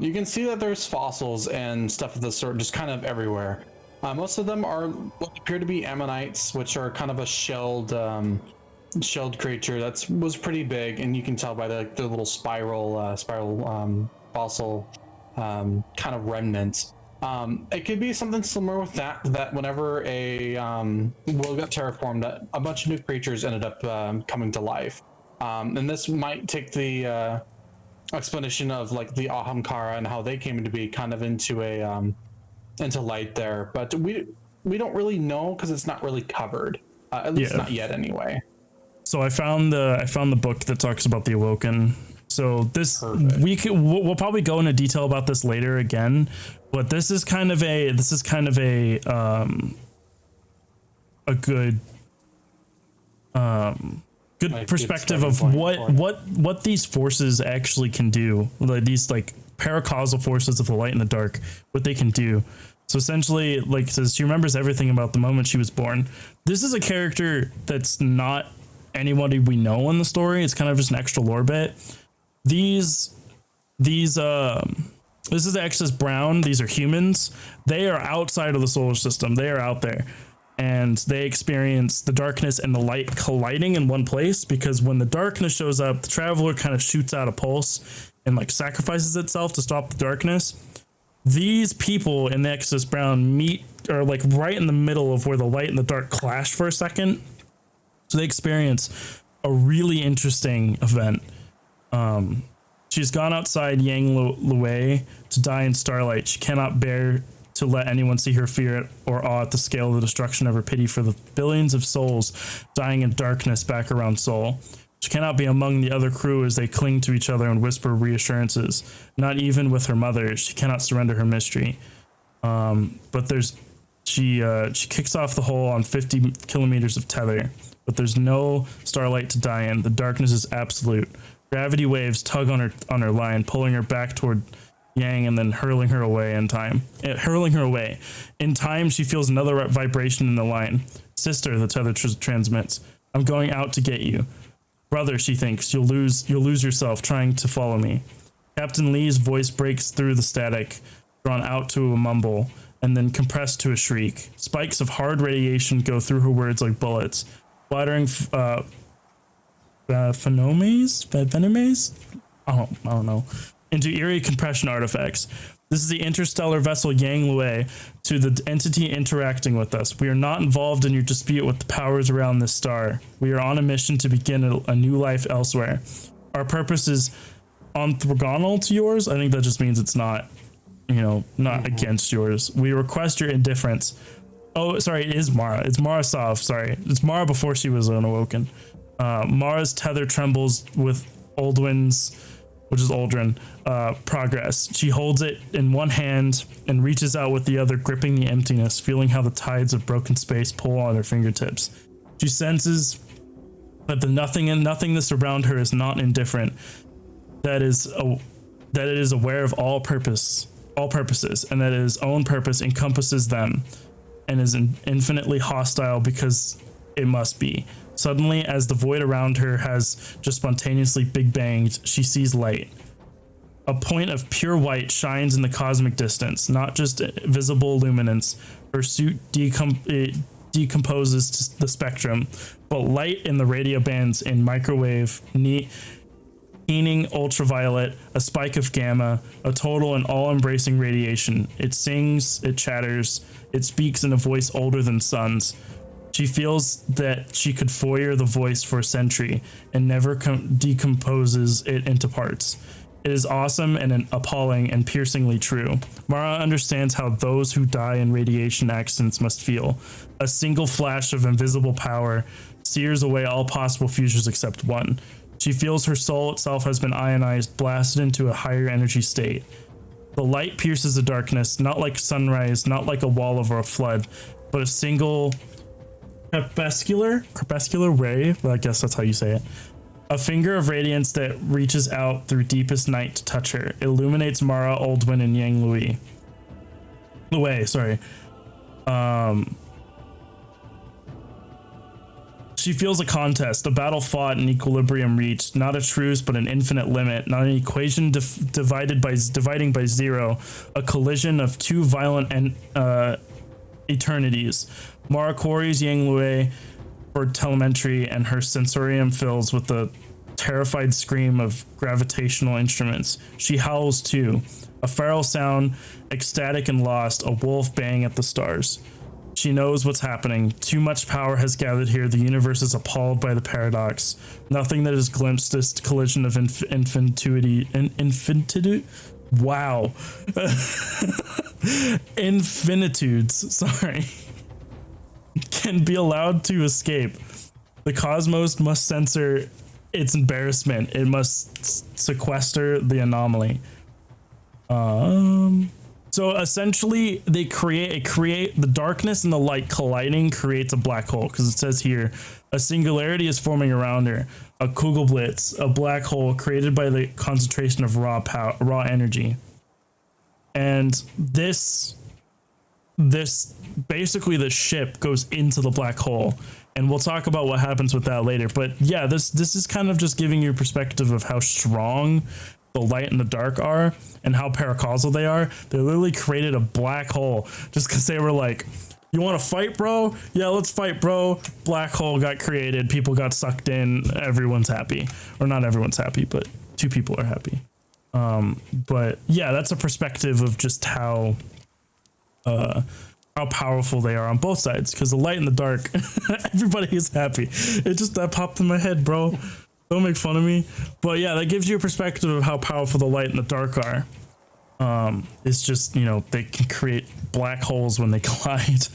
you can see that there's fossils and stuff of the sort just kind of everywhere. Most of them are what appear to be ammonites, which are kind of a shelled creature that was pretty big, and you can tell by the little spiral fossil kind of remnants. It could be something similar with that whenever a world got terraformed, a bunch of new creatures ended up coming to life. And this might take the explanation of like the Ahamkara and how they came into be kind of into light there, but we don't really know because it's not really covered, at least not yet anyway. So I found the book that talks about the Awoken. So this we'll probably go into detail about this later again, but this is kind of a good perspective of what these forces actually can do. Like these like paracausal forces of the light and the dark, what they can do. So essentially, like it says, she remembers everything about the moment she was born. This is a character that's not anybody we know in the story. It's kind of just an extra lore bit. This is the Exodus Brown. These are humans. They are outside of the solar system. They are out there, and they experience the darkness and the light colliding in one place, because when the darkness shows up, the traveler kind of shoots out a pulse and like sacrifices itself to stop the darkness. These people in the Exodus Brown meet, or like right in the middle of where the light and the dark clash for a second. So they experience a really interesting event. She's gone outside Yang Lue to die in starlight. She cannot bear to let anyone see her fear or awe at the scale of the destruction of her pity for the billions of souls dying in darkness back around Seoul. She cannot be among the other crew as they cling to each other and whisper reassurances. Not even with her mother, she cannot surrender her mystery. But she kicks off the hole on 50 kilometers of tether, but there's no starlight to die in. The darkness is absolute. Gravity waves tug on her line, pulling her back toward Yang and then hurling her away in time. In time, she feels another vibration in the line. Sister, the tether transmits. I'm going out to get you. Brother, she thinks, you'll lose yourself trying to follow me. Captain Lee's voice breaks through the static, drawn out to a mumble. and then compressed to a shriek. Spikes of hard radiation go through her words like bullets, splattering venomes? I don't know. Into eerie compression artifacts. This is the interstellar vessel Yang Lue to the entity interacting with us. We are not involved in your dispute with the powers around this star. We are on a mission to begin a new life elsewhere. Our purpose is orthogonal to yours. I think that just means it's not, not against yours. We request your indifference. Oh, sorry, it is Mara. It's Mara Sov, sorry. It's Mara before she was unawoken. Mara's tether trembles with Aldwin's, which is Aldrin, progress. She holds it in one hand and reaches out with the other, gripping the emptiness, feeling how the tides of broken space pull on her fingertips. She senses that the nothingness around her is not indifferent, that it is aware of all purposes, and that its own purpose encompasses them, and is infinitely hostile because it must be. Suddenly, as the void around her has just spontaneously big banged, she sees light. A point of pure white shines in the cosmic distance, not just visible luminance. Her suit decomposes to the spectrum, but light in the radio bands in microwave, keening ultraviolet, a spike of gamma, a total and all-embracing radiation. It sings, it chatters, it speaks in a voice older than suns. She feels that she could foyer the voice for a century and never decomposes it into parts. It is awesome and appalling and piercingly true. Mara understands how those who die in radiation accidents must feel. A single flash of invisible power sears away all possible futures except one. She feels her soul itself has been ionized, blasted into a higher energy state. The light pierces the darkness, not like sunrise, not like a wall over a flood, but a single crepuscular ray, well, I guess that's how you say it. A finger of radiance that reaches out through deepest night to touch her. It illuminates Mara, Aldwin, and Yang Lue, sorry. She feels a contest, a battle fought, an equilibrium reached, not a truce, but an infinite limit, not an equation dividing by zero, a collision of two violent eternities. Mara quarries Yang Lue for telemetry, and her sensorium fills with the terrified scream of gravitational instruments. She howls too, a feral sound, ecstatic and lost, a wolf baying at the stars. She knows what's happening. Too much power has gathered here. The universe is appalled by the paradox. Nothing that has glimpsed this collision of infinitude. Wow. Infinitudes. Sorry. Can be allowed to escape. The cosmos must censor its embarrassment. It must sequester the anomaly. So essentially, they create the darkness and the light colliding creates a black hole, because it says here a singularity is forming around her, a Kugelblitz, a black hole created by the concentration of raw energy. And this basically the ship goes into the black hole, and we'll talk about what happens with that later. But yeah, this is kind of just giving you perspective of how strong the light and the dark are and how paracausal they are. They literally created a black hole just because they were like, you want to fight, bro? Yeah, let's fight, bro. Black hole got created. People got sucked in. Everyone's happy. Or not everyone's happy, but two people are happy. But yeah, that's a perspective of just how powerful they are on both sides, because the light and the dark, everybody is happy. It just, that popped in my head, bro. Don't make fun of me. But yeah, that gives you a perspective of how powerful the light and the dark are. It's just, they can create black holes when they collide.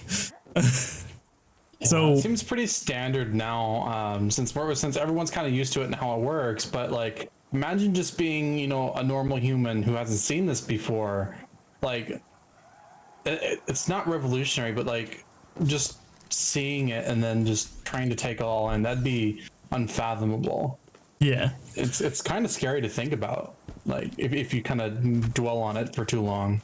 So it seems pretty standard now, since everyone's kind of used to it and how it works. But like, imagine just being, a normal human who hasn't seen this before. Like, it's not revolutionary, but like, just seeing it and then just trying to take it all in, that'd be unfathomable. Yeah, it's kind of scary to think about, like, if you kind of dwell on it for too long.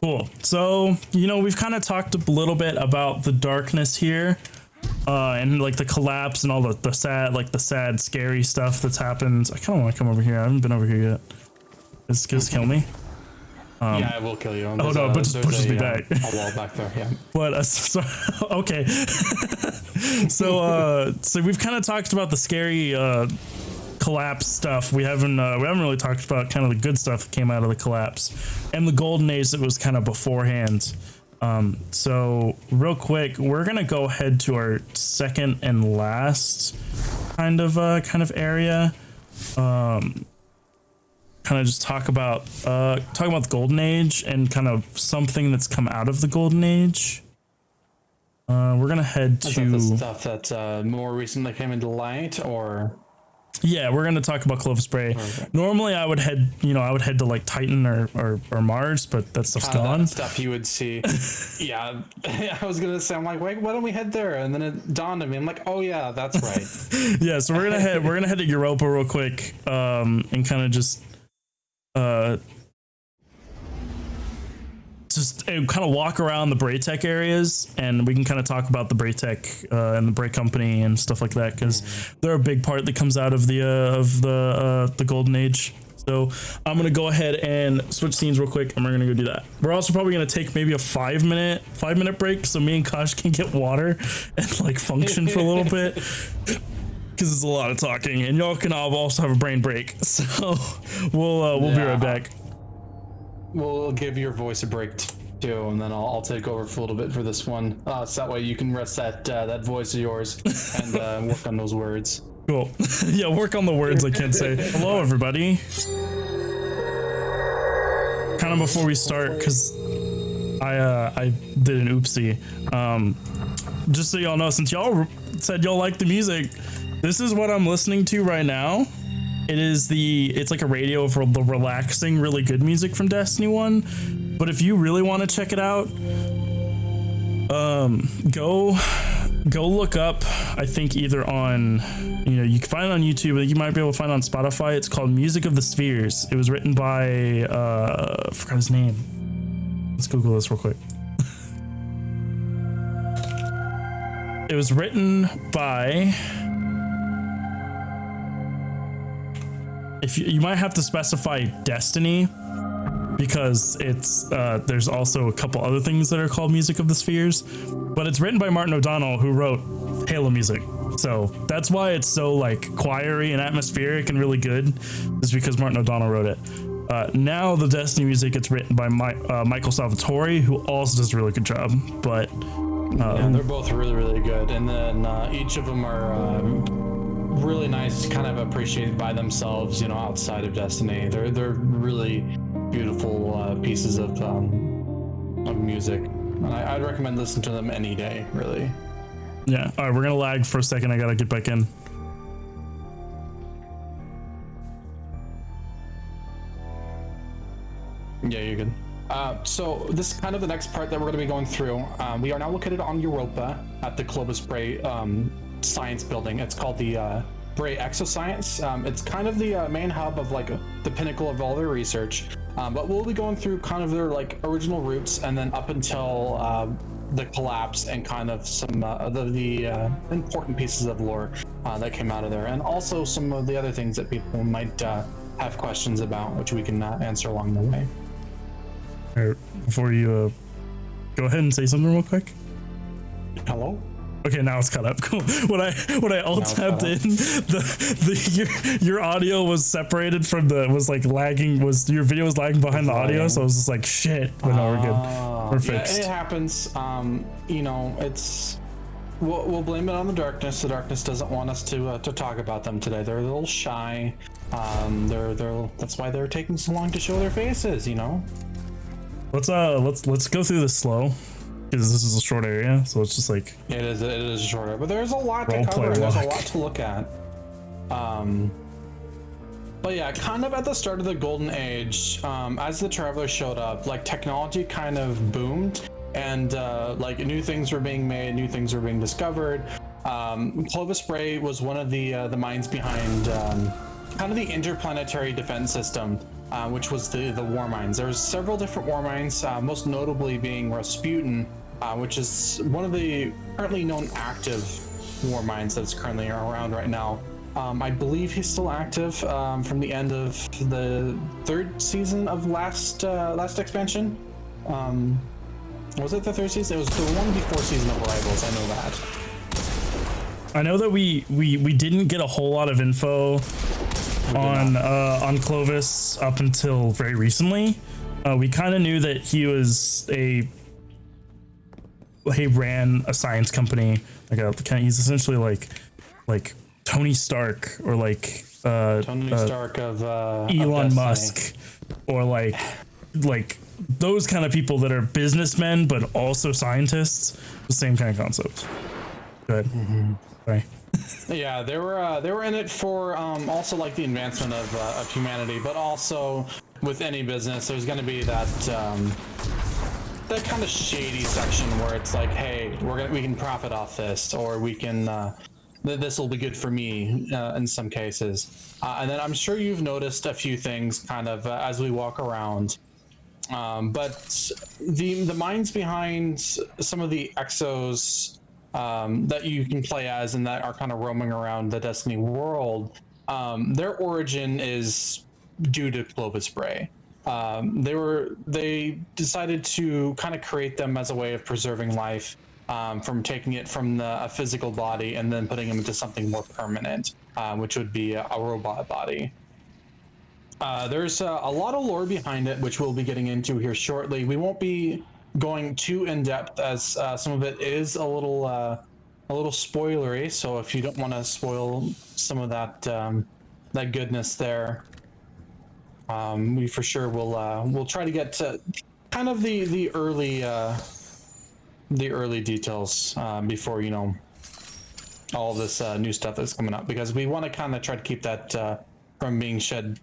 Cool. So, we've kind of talked a little bit about the darkness here, and like the collapse and all the sad, scary stuff that's happened. I kind of want to come over here. I haven't been over here yet. Just kill me. Yeah, I will kill you. Oh no, but just pushes me back. A wall back there, yeah. But okay. So we've kind of talked about the scary collapse stuff. We haven't really talked about kind of the good stuff that came out of the collapse and the golden age that was kind of beforehand. So real quick, we're gonna go ahead to our second and last kind of area. Kind of just talk about the golden age and kind of something that's come out of the golden age. We're gonna head to the stuff that more recently came into light, or yeah, we're gonna talk about Clovis Bray. Okay. Normally, I would head to like Titan or Mars, but that stuff's gone. That stuff you would see. Yeah, I was gonna say, I'm like, wait, why don't we head there? And then it dawned on me, I'm like, oh yeah, that's right. Yeah, so we're gonna head to Europa real quick, and kind of just kind of walk around the Braytech areas, and we can kind of talk about the Braytech and the Bray company and stuff like that, because they're a big part that comes out of the golden age. So I'm gonna go ahead and switch scenes real quick, and we're gonna go do that. We're also probably gonna take maybe a 5 minute break, so me and Kosh can get water and like function for a little bit, because it's a lot of talking, and y'all can also have a brain break. So we'll be right back. We'll give your voice a break too, and then I'll take over for a little bit for this one. So that way you can rest that voice of yours and work on those words. Cool. Yeah, work on the words I can't say. Hello, everybody. Kind of before we start, because I did an oopsie. Just so y'all know, since y'all said y'all like the music, this is what I'm listening to right now. It's like a radio for the relaxing, really good music from Destiny 1. But if you really want to check it out, go look up, I think either on, you can find it on YouTube, but you might be able to find it on Spotify. It's called Music of the Spheres. It was written by, I forgot his name. Let's Google this real quick. It was written by... If you might have to specify Destiny, because it's there's also a couple other things that are called Music of the Spheres, but it's written by Martin O'Donnell, who wrote Halo music. So that's why it's so like choiry and atmospheric and really good, is because Martin O'Donnell wrote it. Now the Destiny music, it's written by Michael Salvatore, who also does a really good job. But yeah, they're both really, really good, and then each of them are really nice, kind of appreciated by themselves, outside of Destiny. They're really beautiful pieces of music, and I'd recommend listening to them any day, really. Yeah. All right, we're gonna lag for a second. I gotta get back in. Yeah, you're good. So this is kind of the next part that we're going to be going through. We are now located on Europa at the Clovis Bray science building. It's called the Bray Exoscience. It's kind of the main hub of like the pinnacle of all their research. But we'll be going through kind of their like original roots, and then up until the collapse, and kind of some of the important pieces of lore that came out of there, and also some of the other things that people might have questions about, which we can answer along the way. All right, before you go ahead and say something real quick. Hello? Okay, now it's cut up. Cool. When I alt tapped in, your audio was separated from lagging. Your video was lagging behind the audio, so I was just like, shit. But no, we're good. We're fixed. Yeah, it happens. It's we'll blame it on the darkness. The darkness doesn't want us to talk about them today. They're a little shy. That's why they're taking so long to show their faces. Let's go through this slow, because this is a short area, so it's just like it is shorter, but there's a lot to cover. There's a lot to look at. But yeah, kind of at the start of the Golden Age, as the Travelers showed up, like technology kind of boomed, and like new things were being made, new things were being discovered. Clovis Bray was one of the minds behind kind of the interplanetary defense system. Which was the war mines. There's several different war mines, most notably being Rasputin, which is one of the currently known active war mines that's currently around right now. I believe he's still active from the end of the 3rd season of last expansion. Was it the 3rd season? It was the one before Season of Arrivals. I know that. I know that we didn't get a whole lot of info on Clovis up until very recently. We kind of knew that he ran a science company, he's essentially like Tony Stark or Tony Stark of Elon Musk, or like those kind of people that are businessmen but also scientists. The same kind of concept. Good. Sorry. Yeah, they were in it for also like the advancement of humanity, but also with any business, there's going to be that kind of shady section where it's like, hey, we can profit off this, or we can this will be good for me in some cases. And then I'm sure you've noticed a few things kind of as we walk around. But the minds behind some of the exos that you can play as and that are kind of roaming around the Destiny world, their origin is due to Clovis Bray. They decided to kind of create them as a way of preserving life, from taking it from a physical body and then putting them into something more permanent, which would be a robot body. There's a lot of lore behind it, which we'll be getting into here shortly. We won't be going too in depth, as some of it is a little spoilery. So if you don't want to spoil some of that goodness there, we for sure we'll try to get to kind of the early details before all this new stuff that's coming up, because we want to kind of try to keep that from being shed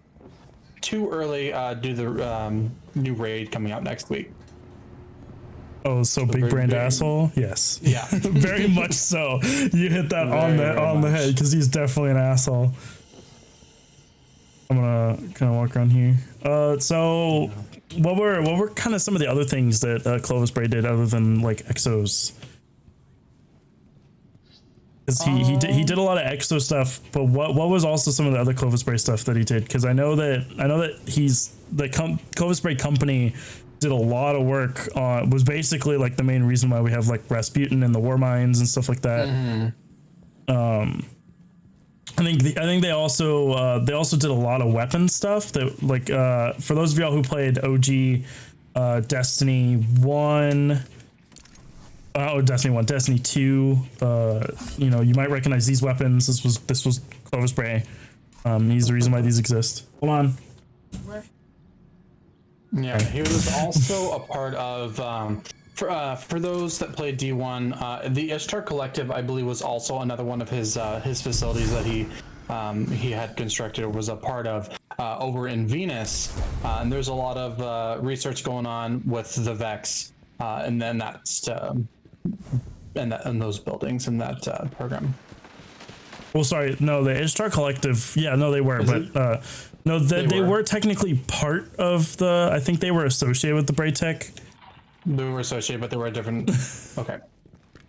too early due to the new raid coming out next week. Oh, so big brand asshole? Yes. Yeah. Very much so. You hit that on the head, because he's definitely an asshole. I'm gonna kind of walk around here. So what were kind of some of the other things that Clovis Bray did other than like exos? Because he did a lot of exo stuff, but what was also some of the other Clovis Bray stuff that he did? Because I know that he's the Clovis Bray company did a lot of work on, was basically like the main reason why we have like Rasputin and the war mines and stuff like that. Mm-hmm. I think they also did a lot of weapon stuff that, like, for those of y'all who played OG Destiny 1, Destiny 2, you might recognize these weapons. This was Clovis Bray. He's the reason why these exist. Hold on. Yeah, he was also a part of for those that played D1, the Ishtar Collective, I believe, was also another one of his facilities that he had constructed or was a part of over in Venus. And there's a lot of research going on with the Vex, and then that's in those buildings in that program. Well, sorry, no, the Ishtar Collective. Yeah, no, they were, but no, they were technically part of the. I think they were associated with the Bray Tech. They were associated, but they were a different. Okay.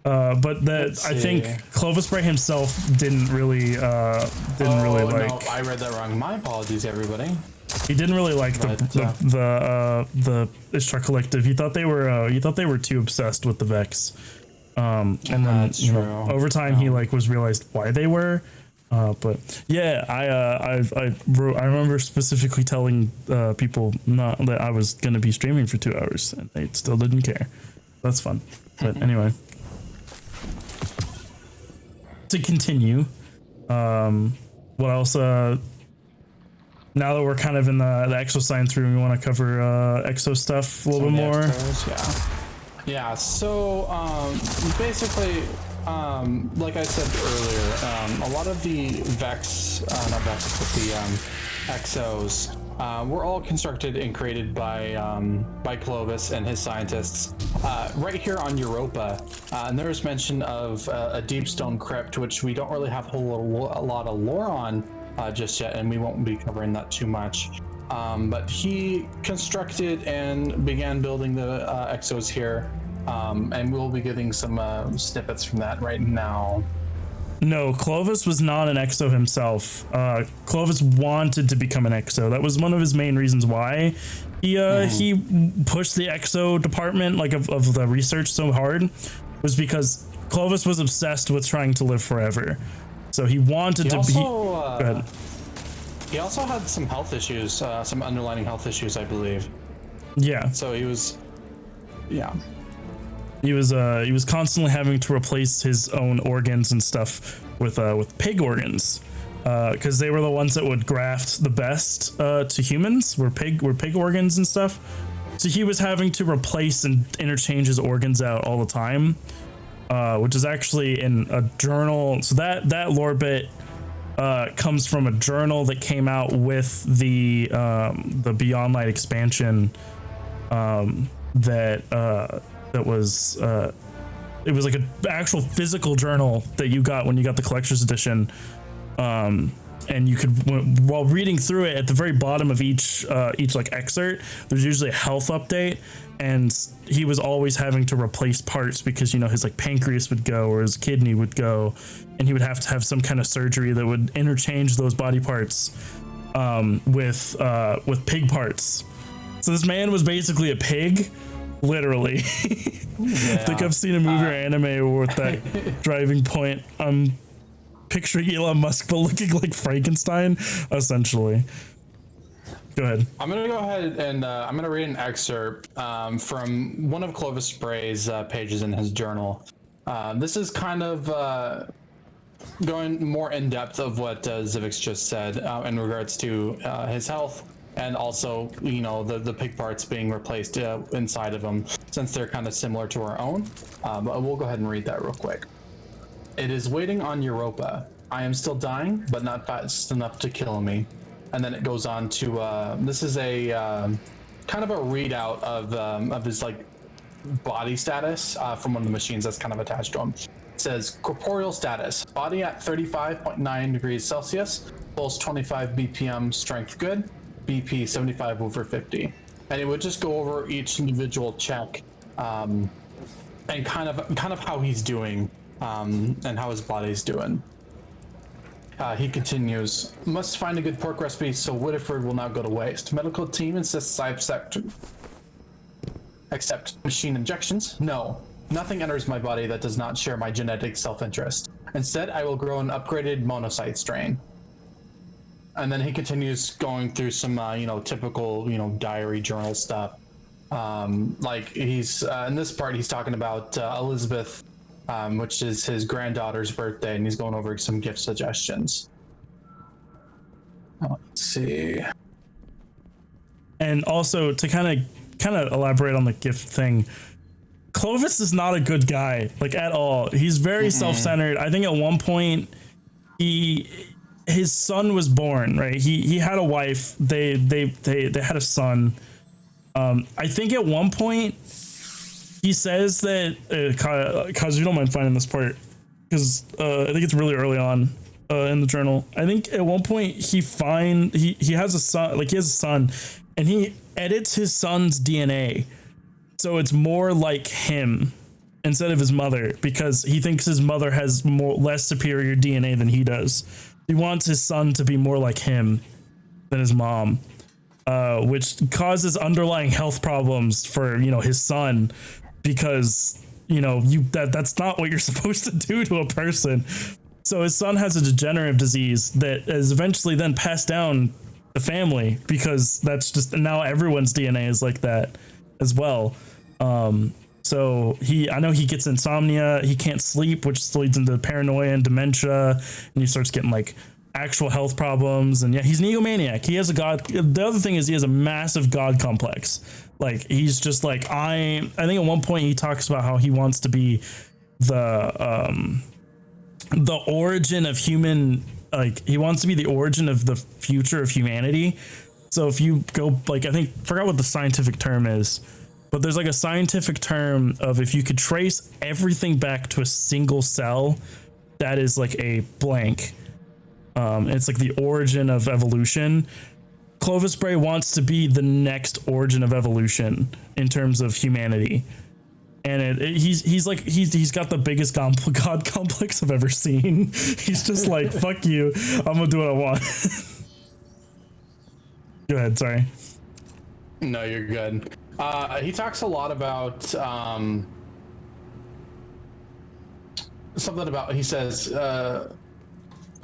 But I think Clovis Bray himself didn't really like. No, I read that wrong. My apologies, everybody. He didn't really like the Ishtar Collective. He thought they were too obsessed with the Vex. And then over time he was realized why they were. But yeah, I remember specifically telling people not that I was gonna be streaming for 2 hours, and they still didn't care. That's fun. But anyway, to continue, what else? Now that we're kind of in the exoscience room, we want to cover exo stuff a little bit more. Yeah. So basically, like I said earlier, a lot of the Vex, not Vex, but the exos, were all constructed and created by Clovis and his scientists right here on Europa. And there was mention of a deep stone crypt, which we don't really have a lot of lore on just yet, and we won't be covering that too much. But he constructed and began building the exos here, and we'll be getting some snippets from that right now. No, Clovis was not an exo himself. Clovis wanted to become an exo. That was one of his main reasons why he pushed the exo department, like of the research, so hard, was because Clovis was obsessed with trying to live forever. So he wanted to be. Go ahead. He also had some health issues, some underlying health issues, I believe. Yeah. So he was, yeah. He was constantly having to replace his own organs and stuff with pig organs, because they were the ones that would graft the best to humans. Were pig organs and stuff. So he was having to replace and interchange his organs out all the time, which is actually in a journal. So that lore bit comes from a journal that came out with the Beyond Light expansion. That was it was like an actual physical journal that you got when you got the collector's edition, and you could, while reading through it, at the very bottom of each like excerpt, there's usually a health update, and he was always having to replace parts because, you know, his like pancreas would go or his kidney would go, and he would have to have some kind of surgery that would interchange those body parts with pig parts. So this man was basically a pig. Literally. I think I've seen a movie or anime with that driving point. I'm picturing Elon Musk but looking like Frankenstein, essentially. Go ahead. I'm going to go ahead and I'm going to read an excerpt from one of Clovis Spray's pages in his journal. This is kind of going more in depth of what Zyvx just said in regards to his health. And also, you know, the pig parts being replaced inside of them, since they're kind of similar to our own. But we'll go ahead and read that real quick. It is waiting on Europa. I am still dying, but not fast enough to kill me. And then it goes on to, this is a kind of a readout of his like body status from one of the machines that's kind of attached to him. It says corporeal status, body at 35.9 degrees Celsius, pulse 25 BPM, strength good. BP 75 over 50, and it would just go over each individual check and kind of how he's doing and how his body's doing. He continues, must find a good pork recipe so Whittiford will not go to waste. Medical team insists I accept machine injections. No, nothing enters my body that does not share my genetic self-interest. Instead, I will grow an upgraded monocyte strain. And then he continues going through some, you know, typical, you know, diary journal stuff. Like he's, in this part, he's talking about Elizabeth, which is his granddaughter's birthday, and he's going over some gift suggestions. Let's see. And also to kind of elaborate on the gift thing, Clovis is not a good guy, like at all. He's very self-centered. I think at one point his son was born, right? He had a wife. They had a son. I think at one point he says that, cause you don't mind finding this part, because I think it's really early on in the journal. I think at one point he has a son, like he has a son, and he edits his son's DNA so it's more like him instead of his mother, because he thinks his mother has less superior DNA than he does. He wants his son to be more like him than his mom, which causes underlying health problems for, you know, his son, because, you know, that's not what you're supposed to do to a person. So his son has a degenerative disease that is eventually then passed down the family, because that's just, now everyone's DNA is like that as well. So I know he gets insomnia, he can't sleep, which leads into paranoia and dementia, and he starts getting like actual health problems. And yeah, he's an egomaniac. He has a god. The other thing is he has a massive god complex. Like he's just like, I think at one point he talks about how he wants to be the origin of human, like he wants to be the origin of the future of humanity. So if you go, like, I forgot what the scientific term is, but there's like a scientific term of if you could trace everything back to a single cell, that is like a blank. It's like the origin of evolution. Clovis Bray wants to be the next origin of evolution in terms of humanity. And he's got the biggest god complex I've ever seen. He's just like, fuck you, I'm gonna do what I want. Go ahead, sorry. No, you're good. He talks a lot about something about, he says,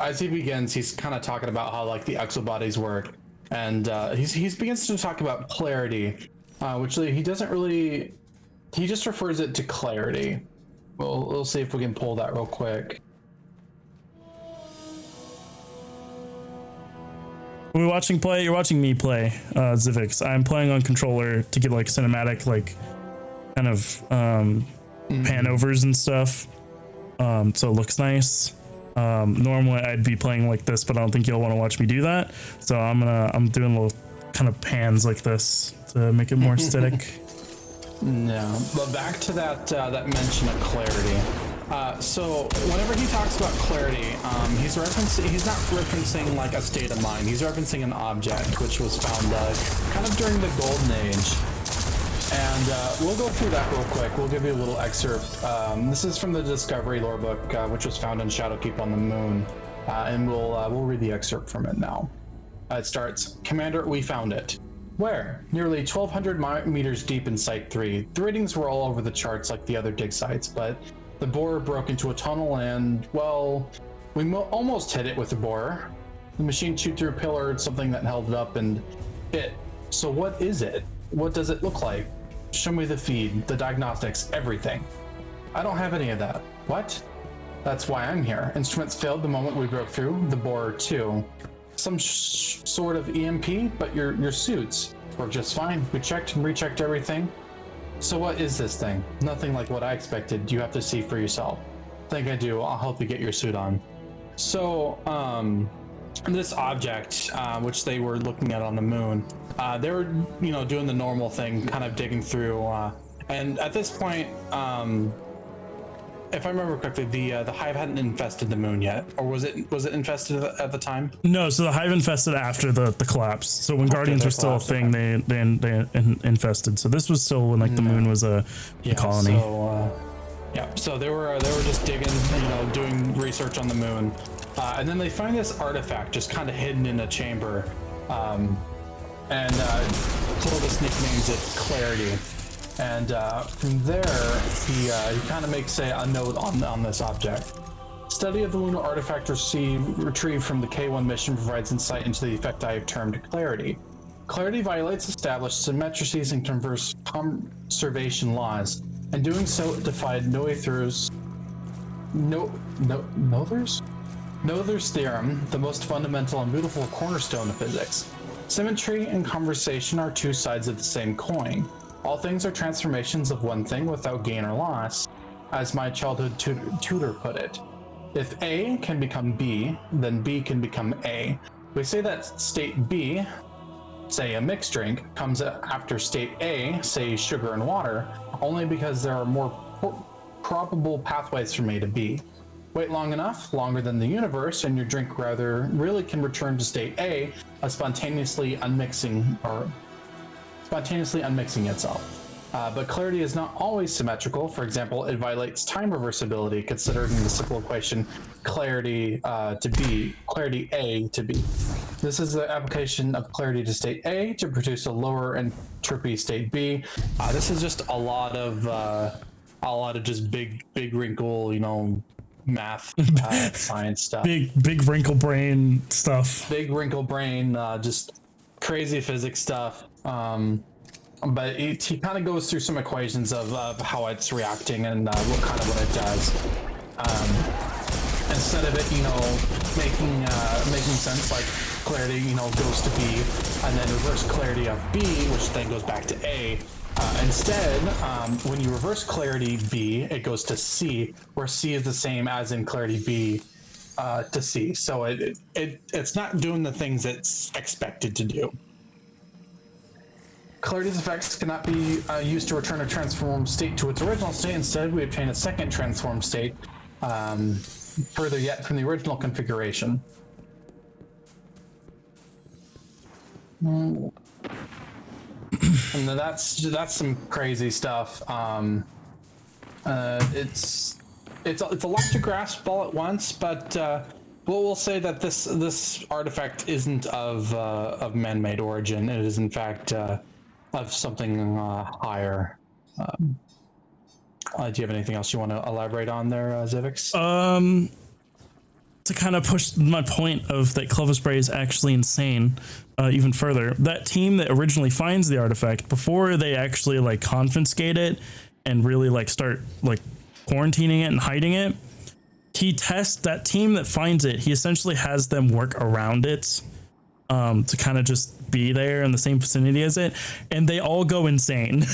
as he begins, he's kind of talking about how like the exobodies work, and he begins to talk about clarity, which he doesn't really. He just refers it to clarity. We'll see if we can pull that real quick. Are we watching play? You're watching me play, Zyvx. I'm playing on controller to get like cinematic, like kind of pan overs and stuff. So it looks nice. Normally I'd be playing like this, but I don't think you'll want to watch me do that. So I'm doing little kind of pans like this to make it more aesthetic. No, but back to that mention of clarity. So whenever he talks about clarity, he's not referencing like a state of mind. He's referencing an object which was found kind of during the Golden Age. And we'll go through that real quick. We'll give you a little excerpt. This is from the Discovery lore book, which was found in Shadowkeep on the Moon, and we'll read the excerpt from it now. It starts, Commander, we found it. Where? Nearly 1,200 meters deep in Site 3. The readings were all over the charts like the other dig sites, but the borer broke into a tunnel and, well, we almost hit it with the borer. The machine chewed through a pillar, something that held it up, and it. So what is it? What does it look like? Show me the feed, the diagnostics, everything. I don't have any of that. What? That's why I'm here. Instruments failed the moment we broke through, the borer too. Some sort of EMP, but your suits work just fine. We checked and rechecked everything. So what is this thing? Nothing like what I expected. You have to see for yourself. Think I do. I'll help you get your suit on. So, this object, which they were looking at on the moon, they were, doing the normal thing, kind of digging through. And at this point, if I remember correctly, the hive hadn't infested the moon yet, or was it infested at the time? No, so the hive infested after the collapse. So when Guardians were still a thing, they infested. So this was still when like the moon was a colony. So they were just digging, doing research on the moon, and then they find this artifact just kind of hidden in a chamber, and Clovis nicknames it Clarity. And from there, he kind of makes a note on this object. Study of the lunar artifact retrieved from the K1 mission provides insight into the effect I have termed Clarity. Clarity violates established symmetrices and conservation laws, and doing so it defied Noether's theorem, the most fundamental and beautiful cornerstone of physics. Symmetry and conversation are two sides of the same coin. All things are transformations of one thing without gain or loss, as my childhood tutor put it. If A can become B, then B can become A. We say that state B, say a mixed drink, comes after state A, say sugar and water, only because there are more probable pathways from A to B. Wait long enough, longer than the universe, and your drink really can return to state A, spontaneously unmixing itself. But clarity is not always symmetrical. For example, it violates time reversibility, considering the simple equation clarity to B, clarity A to B. This is the application of clarity to state A to produce a lower entropy state B. This is just a lot of just big wrinkle, math, science stuff. Big wrinkle brain stuff. Big wrinkle brain, just crazy physics stuff. But he kind of goes through some equations of how it's reacting and what it does. Instead of it, making sense, like clarity, goes to B, and then reverse clarity of B, which then goes back to A. Instead, when you reverse clarity B, it goes to C, where C is the same as in clarity B to C. So it's not doing the things it's expected to do. Clarity's effects cannot be used to return a transformed state to its original state. Instead, we obtain a second transformed state, further yet from the original configuration. And that's some crazy stuff. It's a lot to grasp all at once, but we'll say that this artifact isn't of man-made origin. It is in fact of something higher. Do you have anything else you want to elaborate on there, Zyvx? To kind of push my point of that Clovis Bray is actually insane even further, that team that originally finds the artifact, before they actually like confiscate it and really like start like quarantining it and hiding it, he tests that team that finds it. He essentially has them work around it to kind of just be there in the same vicinity as it, and they all go insane.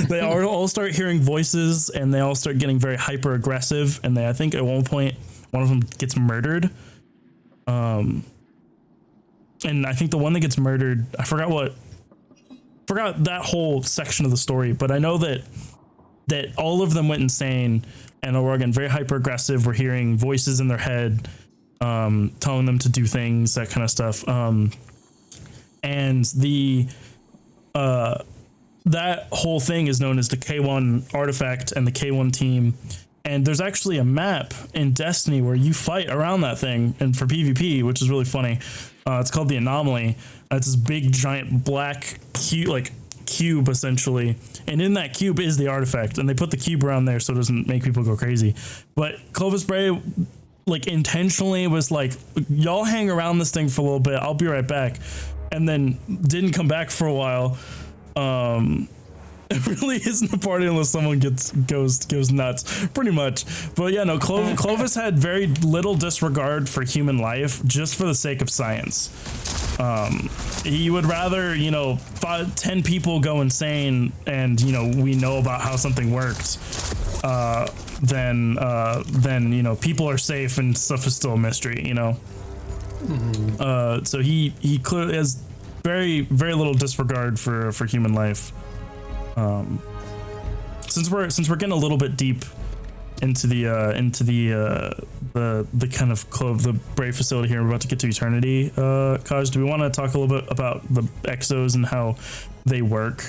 They all start hearing voices, and they all start getting very hyper aggressive, and I think at one point one of them gets murdered. And I think the one that gets murdered, I forgot that whole section of the story, but I know that all of them went insane and were again very hyper aggressive. We're hearing voices in their head, telling them to do things, that kind of stuff. And that whole thing is known as the K1 artifact and the K1 team. And there's actually a map in Destiny where you fight around that thing, and for PvP, which is really funny. It's called the Anomaly. It's this big giant black cube essentially, and in that cube is the artifact, and they put the cube around there so it doesn't make people go crazy. But Clovis Bray like intentionally was like, y'all hang around this thing for a little bit, I'll be right back, and then didn't come back for a while. It really isn't a party unless someone goes nuts, pretty much. But yeah, no, Clovis had very little disregard for human life just for the sake of science. He would rather, 10 people go insane and, we know about how something works, than people are safe and stuff is still a mystery, Mm-hmm. So he clearly has very, very little disregard for human life. Since we're getting a little bit deep into the kind of the Brave facility here, we're about to get to Eternity. Kaj, do we want to talk a little bit about the exos and how they work,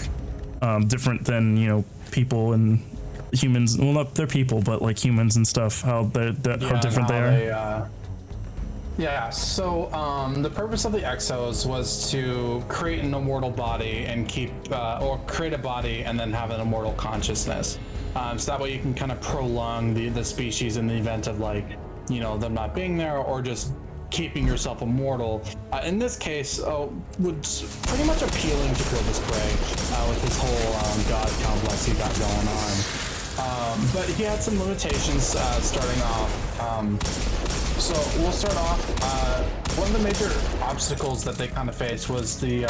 different than people and humans? Well, not they're people, but like humans and stuff. How different they are. So the purpose of the exos was to create an immortal body and create a body and then have an immortal consciousness. So that way you can kind of prolong the species in the event of them not being there, or just keeping yourself immortal. In this case, was pretty much appealing to Clovis Bray with his whole god complex he got going on. But he had some limitations starting off. So we'll start off, one of the major obstacles that they kind of faced was the,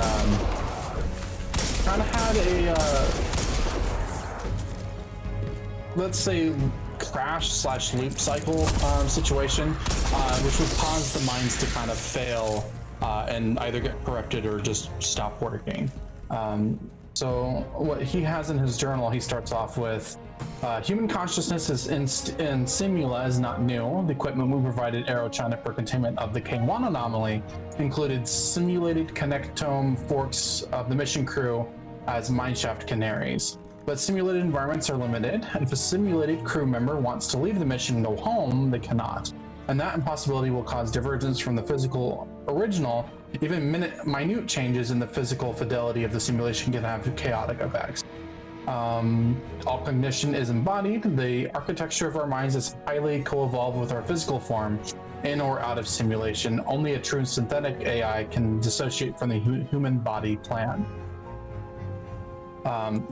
kind of had a, let's say, crash/loop cycle situation, which would cause the mines to kind of fail and either get corrupted or just stop working. So what he has in his journal, he starts off with, human consciousness is in Simula is not new. The equipment we provided Aero China for containment of the K1 anomaly included simulated connectome forks of the mission crew as mineshaft canaries. But simulated environments are limited. If a simulated crew member wants to leave the mission and go home, they cannot. And that impossibility will cause divergence from the physical original. Even minute changes in the physical fidelity of the simulation can have chaotic effects. All cognition is embodied. The architecture of our minds is highly co-evolved with our physical form, in or out of simulation. Only a true synthetic AI can dissociate from the human body plan.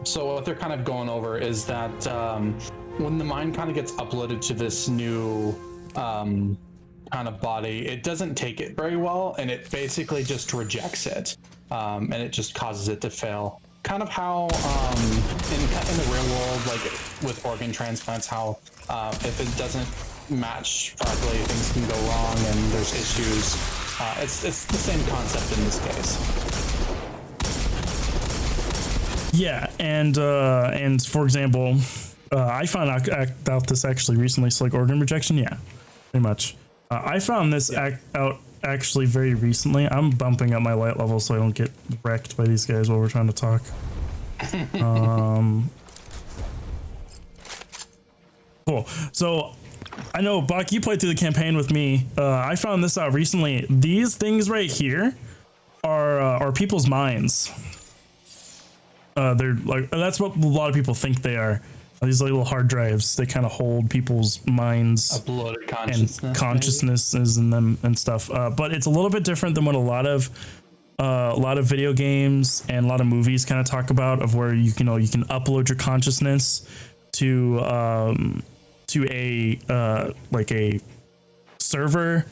So what they're kind of going over is that when the mind kind of gets uploaded to this new kind of body, it doesn't take it very well, and it basically just rejects it, and it just causes it to fail. Kind of how in the real world, like with organ transplants, how if it doesn't match properly, things can go wrong and there's issues. It's the same concept in this case. Yeah, and for example, I found out this actually recently. So like organ rejection, yeah, pretty much. I found this out actually very recently. I'm bumping up my light level so I don't get wrecked by these guys while we're trying to talk. Cool. So I know, Bach, you played through the campaign with me. I found this out recently. These things right here are people's minds. They're like, that's what a lot of people think they are. These little hard drives, they kind of hold people's minds, uploaded consciousnesses in them and stuff. But it's a little bit different than what a lot of video games and a lot of movies kind of talk about, of where you can upload your consciousness to a like a server,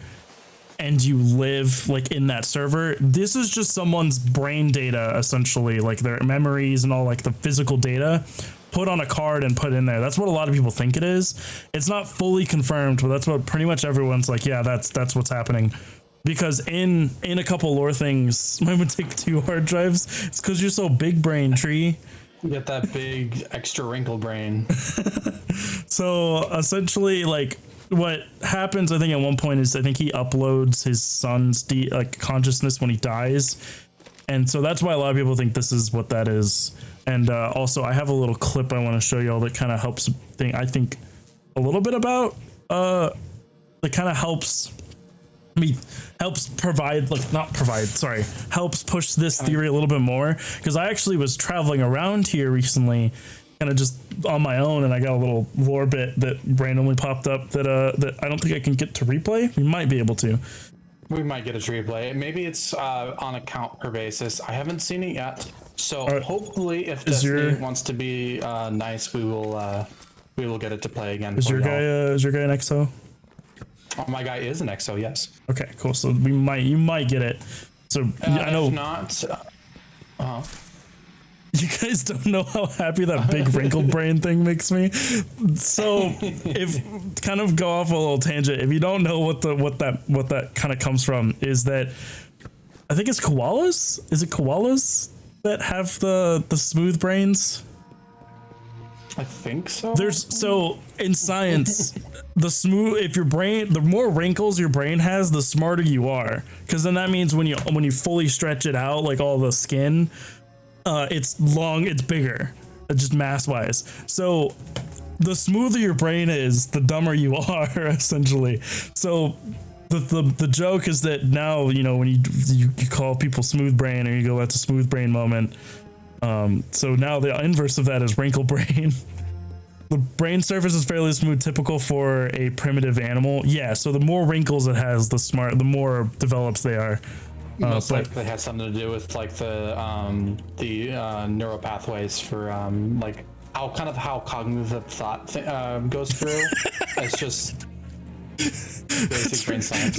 and you live like in that server. This is just someone's brain data, essentially, like their memories and all like the physical data put on a card and put in there. That's what a lot of people think it is. It's not fully confirmed, but that's what pretty much everyone's like, yeah, that's what's happening. Because in a couple lore things, mine would take 2 hard drives. It's because you're so big brain, Tree. You get that big extra wrinkle brain. So essentially, like, what happens, I think, at one point is I think he uploads his son's consciousness when he dies, and so that's why a lot of people think this is what that is. And also, I have a little clip I want to show y'all that kind of helps I think a little bit about that kind of helps push this theory a little bit more, because I actually was traveling around here recently, kind of just on my own, and I got a little lore bit that randomly popped up that I don't think I can get to replay. We might be able to. We might get a replay. Maybe it's on a count per basis. I haven't seen it yet, so hopefully, if Destiny wants to be nice, we will get it to play again. Is your guy an XO? Oh, my guy is an XO, yes. Okay, cool. So you might get it. So I know. If not, you guys don't know how happy that big wrinkled brain thing makes me. So if kind of go off a little tangent, if you don't know what that kind of comes from, is that I think it's koalas. Is it koalas that have the smooth brains? I think so. So in science, the more wrinkles your brain has, the smarter you are. Because then that means when you fully stretch it out, like all the skin, it's bigger, just mass wise. So the smoother your brain is, the dumber you are, essentially. So the joke is that now, when you call people smooth brain, or you go, that's a smooth brain moment. So now the inverse of that is wrinkle brain. The brain surface is fairly smooth, typical for a primitive animal. Yeah, so the more wrinkles it has, the more developed they are. Most likely has something to do with like the neural pathways for like how cognitive thought goes through. It's just basic brain science.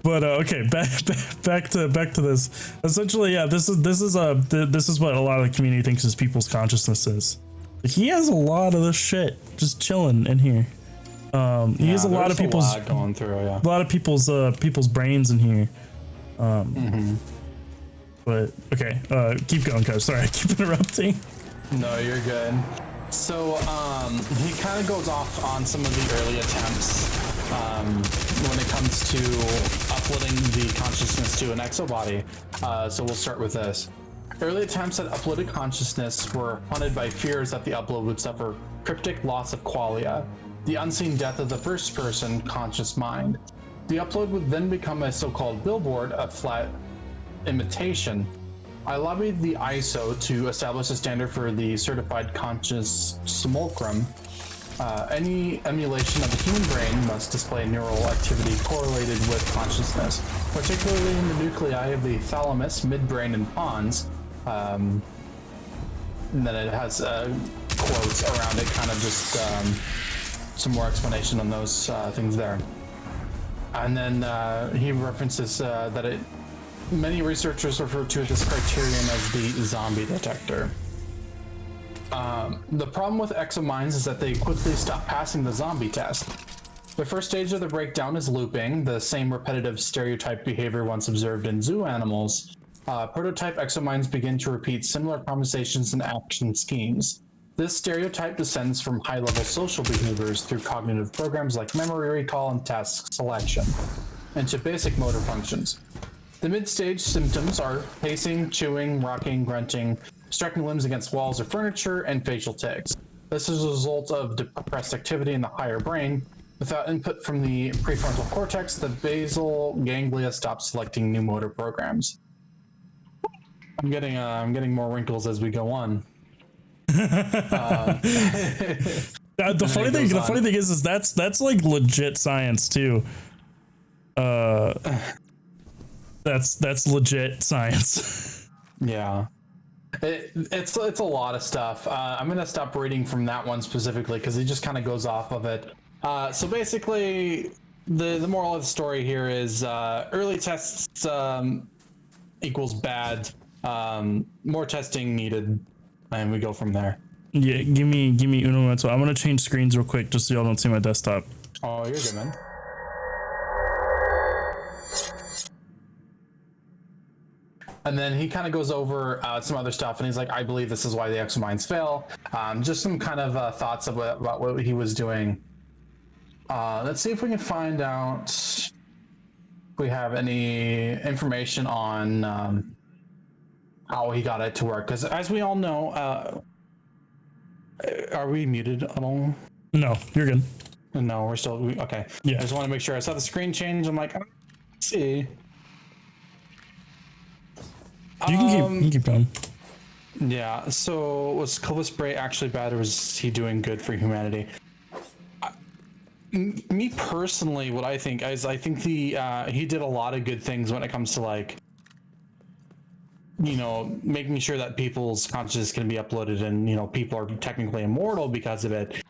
But okay, back to this. Essentially, yeah, this is what a lot of the community thinks is people's consciousness is. He has a lot of this shit just chilling in here. He has a lot of people's going through, a lot of people's brains in here. But okay, keep going, Coach. Sorry, I keep interrupting. No, you're good. So he kind of goes off on some of the early attempts when it comes to uploading the consciousness to an exobody. So we'll start with this. Early attempts at uploaded consciousness were haunted by fears that the upload would suffer cryptic loss of qualia, the unseen death of the first-person conscious mind. The upload would then become a so-called billboard, a flat imitation. I lobbied the ISO to establish a standard for the certified conscious simulacrum. Any emulation of the human brain must display neural activity correlated with consciousness, particularly in the nuclei of the thalamus, midbrain, and pons. And then it has quotes around it, kind of just some more explanation on those things there. And then he references that many researchers refer to this criterion as the zombie detector. The problem with exominds is that they quickly stop passing the zombie test. The first stage of the breakdown is looping, the same repetitive stereotype behavior once observed in zoo animals. Prototype exominds begin to repeat similar conversations and action schemes. This stereotype descends from high-level social behaviors through cognitive programs like memory recall and task selection, into basic motor functions. The mid-stage symptoms are pacing, chewing, rocking, grunting, striking limbs against walls or furniture, and facial tics. This is a result of depressed activity in the higher brain. Without input from the prefrontal cortex, the basal ganglia stops selecting new motor programs. I'm getting more wrinkles as we go on. The funny thing is that's like legit science too. That's legit science. Yeah. It's a lot of stuff. I'm gonna stop reading from that one specifically because he just kind of goes off of it. So basically, the moral of the story here is early tests equals bad. More testing needed, and we go from there. Yeah, give me uno momento. I'm gonna change screens real quick just so y'all don't see my desktop. Oh, you're good, man. And then he kind of goes over some other stuff, and he's like, I believe this is why the exomines fail. Just some kind of thoughts about what he was doing. Let's see if we can find out if we have any information on how he got it to work. Because as we all know, are we muted at all? No, you're good. No, we're still, okay. Yeah. I just want to make sure. I saw the screen change. I'm like, let's see. You can keep going. Yeah, so was Clovis Bray actually bad, or was he doing good for humanity? Me personally, what I think is, I think he did a lot of good things when it comes to, like, you know, making sure that people's consciousness can be uploaded, and, you know, people are technically immortal because of it.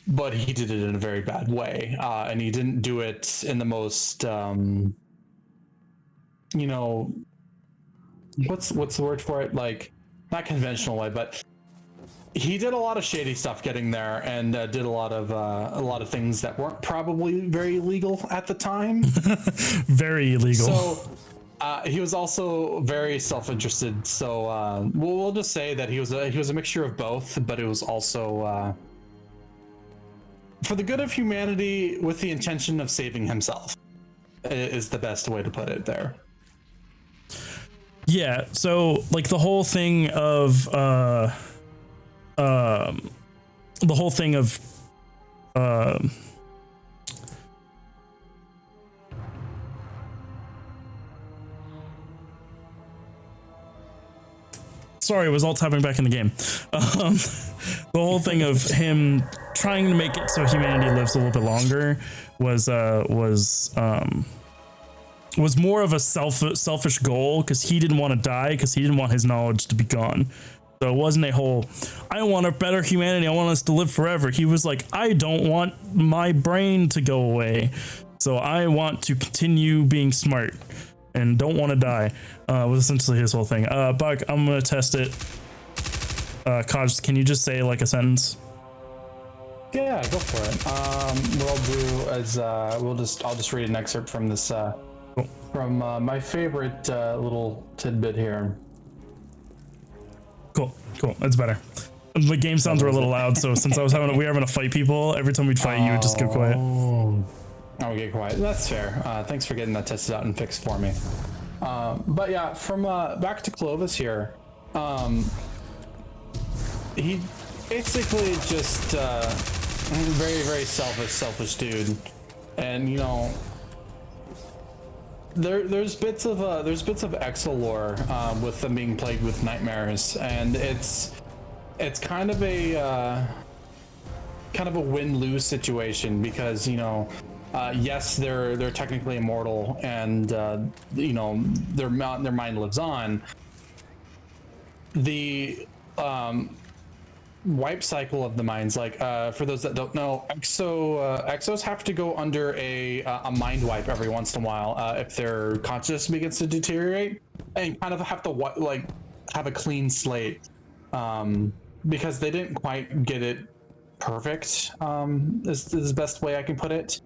But he did it in a very bad way, and he didn't do it in the most, you know, what's the word for it? Like, not conventional way, but he did a lot of shady stuff getting there, and did a lot of things that weren't probably very legal at the time. Very illegal. So he was also very self-interested. So we'll just say that he was a mixture of both, but it was also for the good of humanity with the intention of saving himself. Is the best way to put it there. Yeah, so like the whole thing of sorry, it was all tapping back in the game. The whole thing of him trying to make it so humanity lives a little bit longer was more of a selfish goal, because he didn't want to die, because he didn't want his knowledge to be gone. So it wasn't a whole, I want a better humanity, I want us to live forever. He was like, I don't want my brain to go away, so I want to continue being smart and don't want to die. Was essentially his whole thing. Buck, I'm gonna test it. Kaj, can you just say like a sentence? Yeah, go for it. What I'll do is I'll just read an excerpt from this from my favorite little tidbit here. Cool. That's better. The game sounds were a little loud, so since we were having to fight people, every time we'd fight, you would just go quiet. Oh, get quiet. That's fair. Thanks for getting that tested out and fixed for me. But yeah, from back to Clovis here. He basically just very, very selfish dude, and you know, there's bits of exo lore with them being plagued with nightmares, and it's kind of a win-lose situation, because you know, yes, they're technically immortal, and you know, their mind lives on. The wipe cycle of the minds, like for those that don't know, exos have to go under a mind wipe every once in a while if their consciousness begins to deteriorate, and kind of have to like have a clean slate, because they didn't quite get it perfect, is the best way I can put it.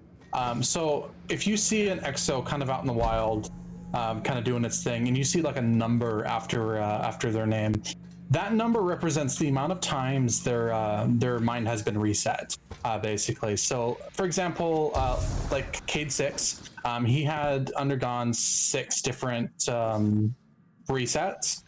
So if you see an exo kind of out in the wild, kind of doing its thing, and you see like a number after their name, that number represents the amount of times their mind has been reset, basically. So, for example, like Cade 6, he had undergone 6 different resets,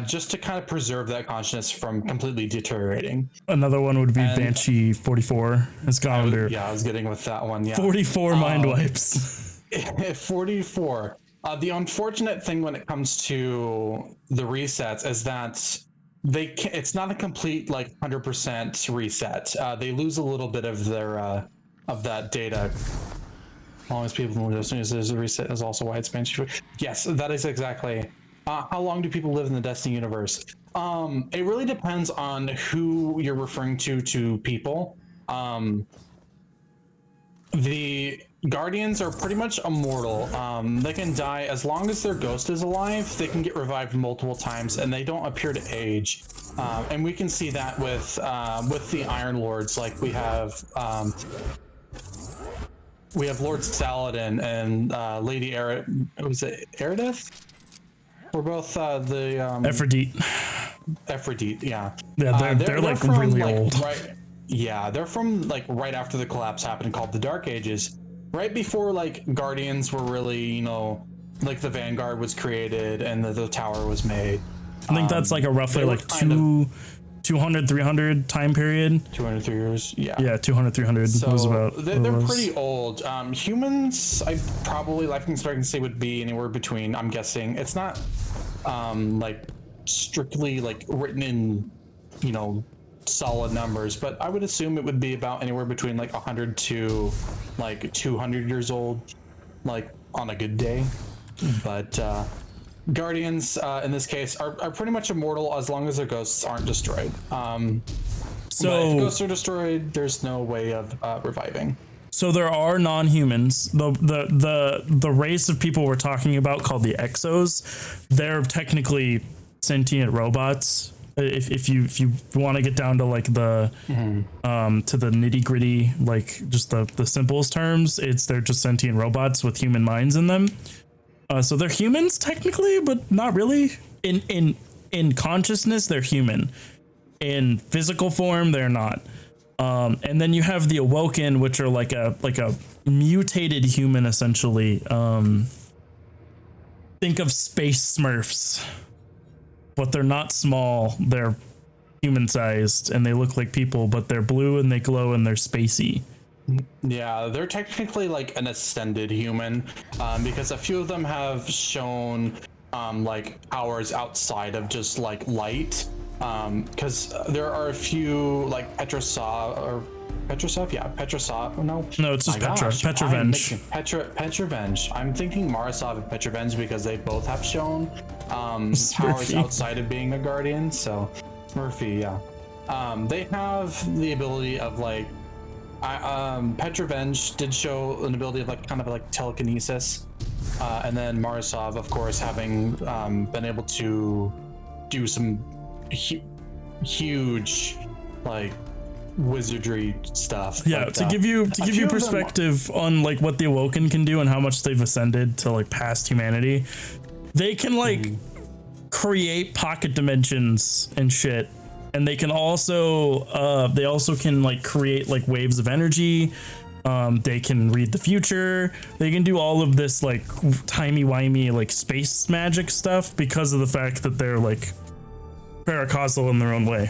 just to kind of preserve that consciousness from completely deteriorating. Another one would be Banshee 44. Has gone under. Yeah, I was getting with that one. Yeah, 44 mind wipes. 44. The unfortunate thing when it comes to the resets is that it's not a complete 100% reset. They lose a little bit of their of that data. As people know, as soon as there's a reset is also why it's Banshee. Yes, that is exactly. How long do people live in the Destiny universe? It really depends on who you're referring to people. The Guardians are pretty much immortal. They can die as long as their ghost is alive. They can get revived multiple times, and they don't appear to age. And we can see that with the Iron Lords. Like we have Lord Saladin and Lady was it Eredith? We're both the Aphrodite. Aphrodite, yeah. Yeah, they're like from, really old. Right, yeah, they're from right after the collapse happened, called the Dark Ages. Right before Guardians were really, the Vanguard was created and the tower was made. I think that's a roughly 200, 300 time period. 203 years, yeah. Yeah, 200, 300 so was about. They're pretty old. Humans, I probably life expectancy would be anywhere between. I'm guessing it's not strictly written in, solid numbers, but I would assume it would be about anywhere between 100 to 200 years old, on a good day. But Guardians, in this case, are pretty much immortal as long as their ghosts aren't destroyed. So if ghosts are destroyed, there's no way of reviving. So there are non-humans. The race of people we're talking about, called the Exos, they're technically sentient robots. If you want to get down to the to the nitty gritty, just the simplest terms, they're just sentient robots with human minds in them. So they're humans technically, but not really. In consciousness, they're human. In physical form, they're not. And then you have the Awoken, which are like a mutated human, essentially. Think of space Smurfs, but they're not small. They're human-sized, and they look like people, but they're blue and they glow and they're spacey. Yeah, they're technically an ascended human, because a few of them have shown powers outside of just light. Because there are a few Petrosov, yeah, Petrosov. No, it's just Petrovenge. Petrovenge. I'm thinking Marasov and Petrovenge because they both have shown powers outside of being a Guardian. So Murphy, yeah. They have the ability of Petrovenge did show an ability of telekinesis, and then Marasov, of course, having been able to do some huge wizardry stuff. Yeah, to give you perspective on what the Awoken can do and how much they've ascended to past humanity. They can create pocket dimensions and shit, and they can also create waves of energy. They can read the future. They can do all of this timey-wimey space magic stuff because of the fact that they're paracausal in their own way.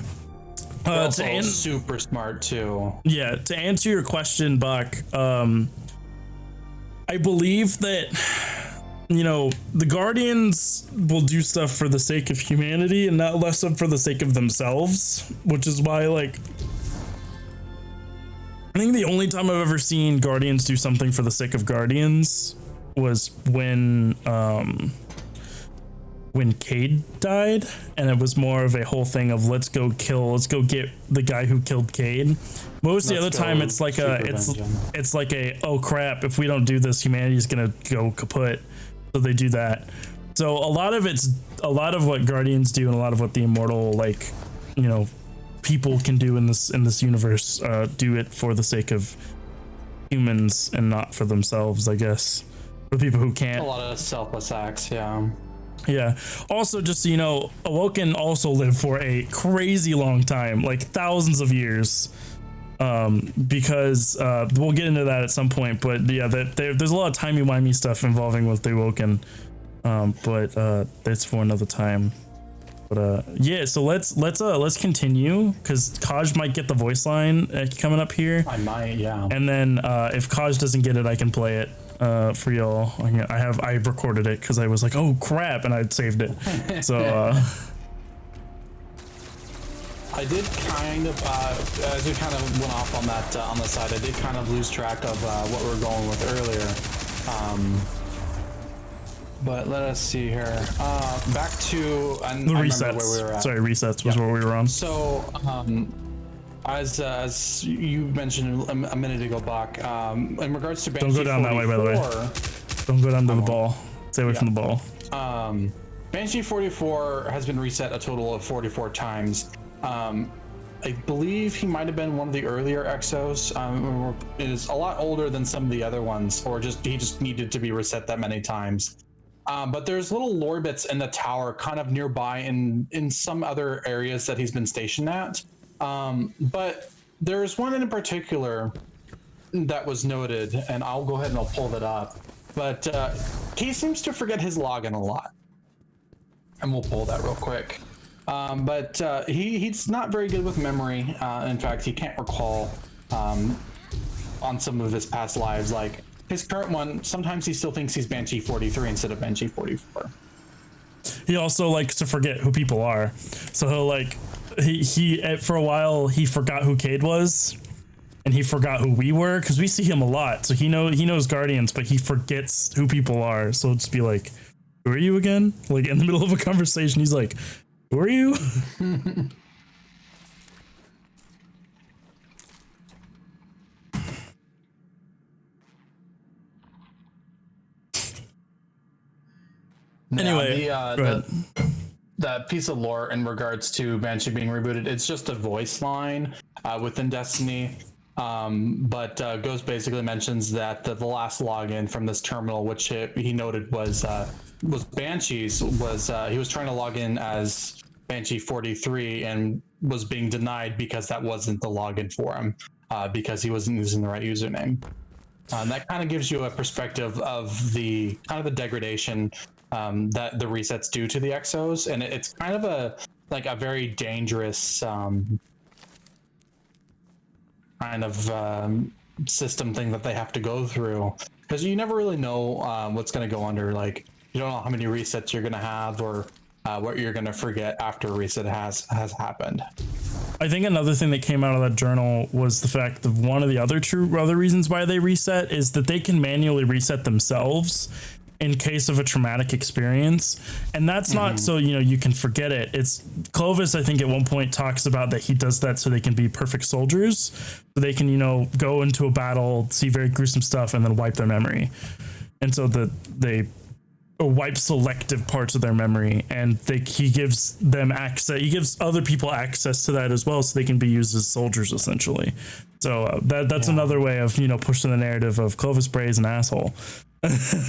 Also super smart too. Yeah, to answer your question, Buck, I believe that the Guardians will do stuff for the sake of humanity and not less for the sake of themselves, which is why I think the only time I've ever seen Guardians do something for the sake of Guardians was when Cade died, and it was more of a whole thing of let's go get the guy who killed Cade. Most of the other time it's oh crap, if we don't do this, humanity's gonna go kaput. So they do that. So a lot of what Guardians do and a lot of what the immortal people can do in this universe do it for the sake of humans and not for themselves, I guess. For people who can't. A lot of selfless acts, yeah. Yeah. Also, just so you know, Awoken also live for a crazy long time, thousands of years. Because we'll get into that at some point, but yeah, there's a lot of timey-wimey stuff involving with the Awoken, but that's for another time. Yeah, so let's continue because Kaj might get the voice line coming up here. I might, yeah. And then if Kaj doesn't get it, I can play it for y'all. I recorded it because I was like, oh crap, and I'd saved it. So I did kind of as we kind of went off on that on the side, I did kind of lose track of what we were going with earlier. But let us see here. Back to the resets. Where we were at. Sorry, resets was where we were on. So, as you mentioned a minute ago, Bach, in regards to Banshee, don't go down that way, by the way. Don't go down to the ball. Stay away from the ball. Banshee 44 has been reset a total of 44 times. I believe he might have been one of the earlier Exos. It is a lot older than some of the other ones, or he just needed to be reset that many times. But there's little lore bits in the tower kind of nearby in some other areas that he's been stationed at. But there's one in particular that was noted, and I'll go ahead and I'll pull that up. But he seems to forget his login a lot. And we'll pull that real quick. But he's not very good with memory. In fact, he can't recall on some of his past lives. Like his current one, sometimes he still thinks he's Banshee 43 instead of Banshee 44. He also likes to forget who people are. So he'll like, he for a while, he forgot who Cade was. And he forgot who we were because we see him a lot. So he knows Guardians, but he forgets who people are. So it'll just be like, who are you again? Like in the middle of a conversation, he's like, who are you? Anyway, the piece of lore in regards to Banshee being rebooted, it's just a voice line within Destiny. But Ghost basically mentions that the last login from this terminal, which he noted was Banshee's, was he was trying to log in as Banshee 43 and was being denied because that wasn't the login for him, because he wasn't using the right username. That kind of gives you a perspective of the kind of the degradation that the resets do to the Exos, and it's kind of a very dangerous kind of system thing that they have to go through, because you never really know what's going to go under. Like, you don't know how many resets you're going to have, or what you're going to forget after a reset has happened. I think another thing that came out of that journal was the fact that one of the other reasons why they reset is that they can manually reset themselves in case of a traumatic experience. And that's not so, you can forget it. It's Clovis, I think at one point talks about that he does that so they can be perfect soldiers. So they can, go into a battle, see very gruesome stuff, and then wipe their memory. And so they wipe selective parts of their memory, and he gives them access. He gives other people access to that as well, so they can be used as soldiers essentially. So that's another way of pushing the narrative of Clovis Bray is an asshole.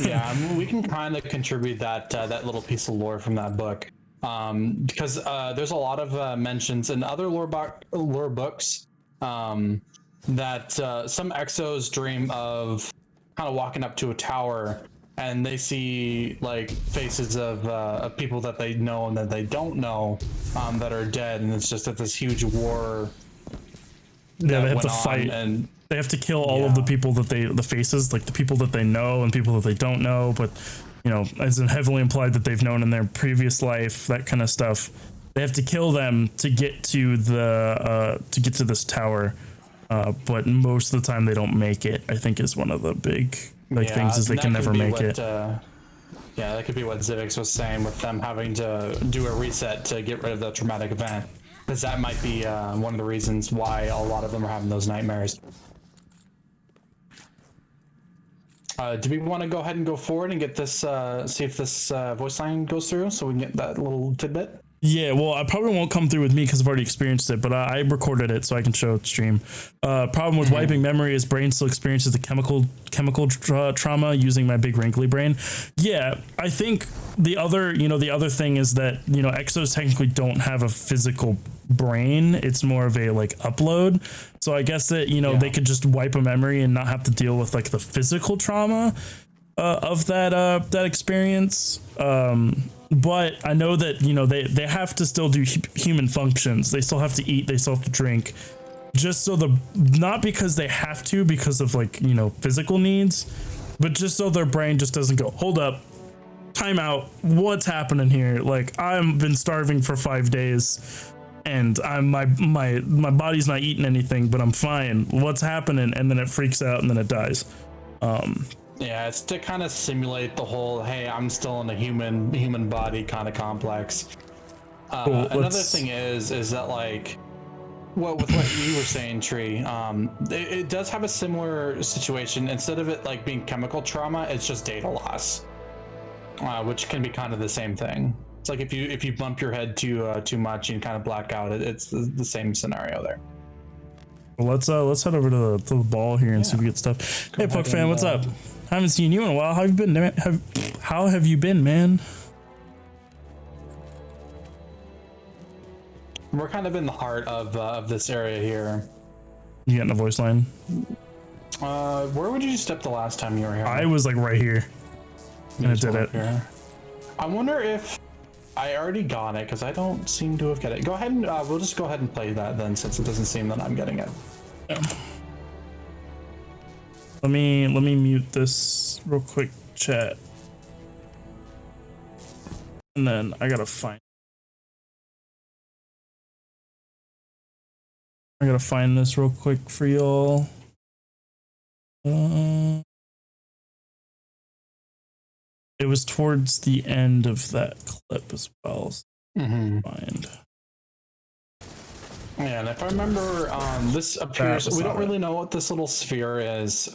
Yeah, I mean, we can kind of contribute that little piece of lore from that book, because there's a lot of mentions in other lore books that some Exos dream of kind of walking up to a tower and they see like faces of people that they know and that they don't know that are dead, and it's just that this huge war. Yeah, they have to fight, and they have to kill all of the people that the faces, like the people that they know and people that they don't know, but as in heavily implied that they've known in their previous life, that kind of stuff. They have to kill them to get to this tower, but most of the time they don't make it. I think is one of the big things is they can never make it. Yeah, that could be what Zyvx was saying with them having to do a reset to get rid of the traumatic event, because that might be one of the reasons why a lot of them are having those nightmares. Do we want to go ahead and go forward and get this, see if this voice line goes through so we can get that little tidbit? Yeah, well, I probably won't come through with me because I've already experienced it, but I recorded it so I can show it stream. Problem with wiping memory is brain still experiences the chemical trauma using my big wrinkly brain. Yeah, I think the other thing is that, Exos technically don't have a physical brain. It's more of a upload. So I guess that, they could just wipe a memory and not have to deal with the physical trauma of that experience. but I know that, you know, they have to still do human functions. They still have to eat, they still have to drink, just so not because they have to, because of like, you know, physical needs, but just so their brain just doesn't go, hold up, time out, what's happening here? Like, I've been starving for 5 days and my body's not eating anything, but I'm fine. What's happening? And then it freaks out and then it dies. Yeah, it's to kind of simulate the whole, hey, I'm still in a human body kind of complex. Cool, another thing is that like, well, with what you were saying, Tree, it does have a similar situation. Instead of it like being chemical trauma, it's just data loss, which can be kind of the same thing. It's like if you bump your head too much and kind of black out, it's the same scenario there. Well, let's head over to the ball here and see if we get stuff. Hey, Puck fan, what's up? Haven't seen you in a while. How have you been? How have you been, man? We're kind of in the heart of this area here. You getting a voice line? Where would you step the last time you were here? I was like right here, and it did it. Here. I wonder if I already got it because I don't seem to have get it. Go ahead and we'll just go ahead and play that then, since it doesn't seem that I'm getting it. Yeah. Let me mute this real quick, chat, and then I gotta find this real quick for y'all. It was towards the end of that clip as well. So find. Yeah, and if I remember, this appears, we don't really know what this little sphere is.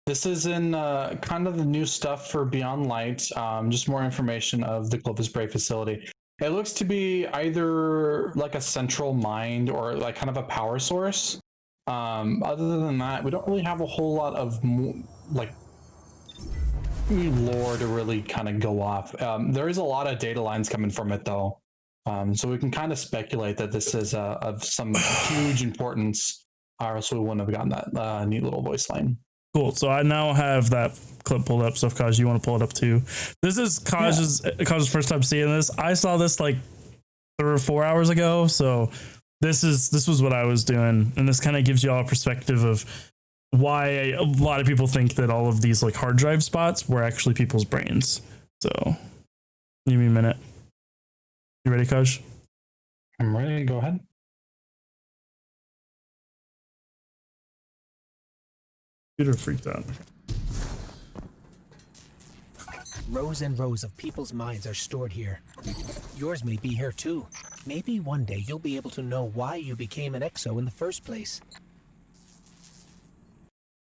This is in kind of the new stuff for Beyond Light, just more information of the Clovis Bray facility. It looks to be either like a central mind or like kind of a power source. Other than that, we don't really have a whole lot of like lore to really kind of go off. There is a lot of data lines coming from it though. So we can kind of speculate that this is of some huge importance, or else we wouldn't have gotten that neat little voice line. Cool. So I now have that clip pulled up. So if Kaj, you want to pull it up too. This is Kaj's first time seeing this. I saw this like 3 or 4 hours ago. So this was what I was doing, and this kind of gives you all a perspective of why a lot of people think that all of these like hard drive spots were actually people's brains. So give me a minute. You ready, Kaj? I'm ready. Go ahead. Computer freaked out. Rows and rows of people's minds are stored here. Yours may be here too. Maybe one day you'll be able to know why you became an exo in the first place.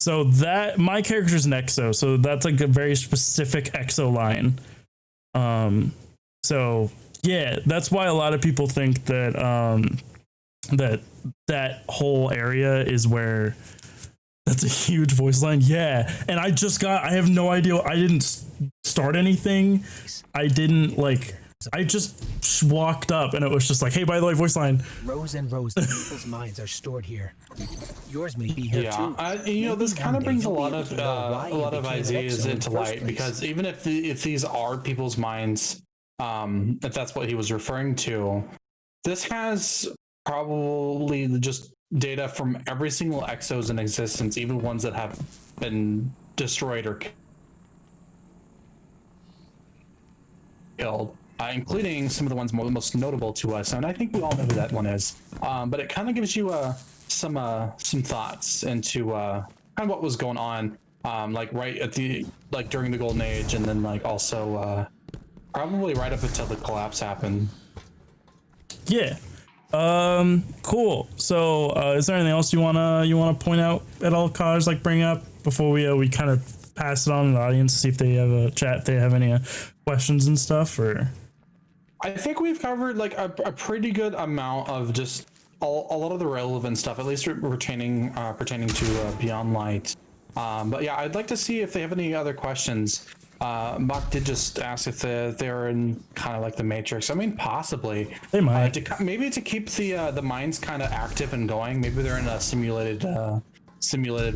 So that my character's an exo, so that's like a very specific exo line. So yeah, that's why a lot of people think that that whole area is where that's a huge voice line. Yeah, and I have no idea. I didn't start anything. I just walked up and it was just like, hey, by the way, voice line. Rows and rows of people's minds are stored here. Yours may be here too. This kind of brings a lot of ideas into light, because even if these are people's minds, if that's what he was referring to, this has probably just data from every single exos in existence, even ones that have been destroyed or killed, including some of the ones most notable to us, and I think we all know who that one is. But it kind of gives you some thoughts into kind of what was going on, like right at the during the Golden Age, and then like also probably right up until the collapse happened. Yeah. Cool. So is there anything else you wanna point out at all, Kaj, like bring up before we kind of pass it on to the audience to see if they have a chat, if they have any questions and stuff? Or I think we've covered like a pretty good amount of just a lot of the relevant stuff, at least pertaining to Beyond Light. But yeah, I'd like to see if they have any other questions. Mock did just ask if they're in kind of like the Matrix. I mean, possibly. They might. Maybe to keep the minds kind of active and going. Maybe they're in a simulated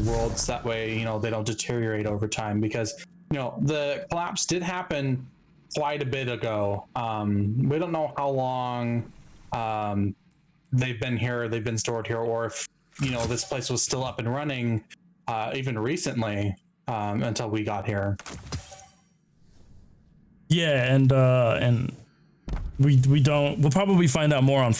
worlds. That way, they don't deteriorate over time. Because the collapse did happen quite a bit ago. We don't know how long they've been here, they've been stored here, or if this place was still up and running even recently until we got here. Yeah, and we don't. We'll probably find out more on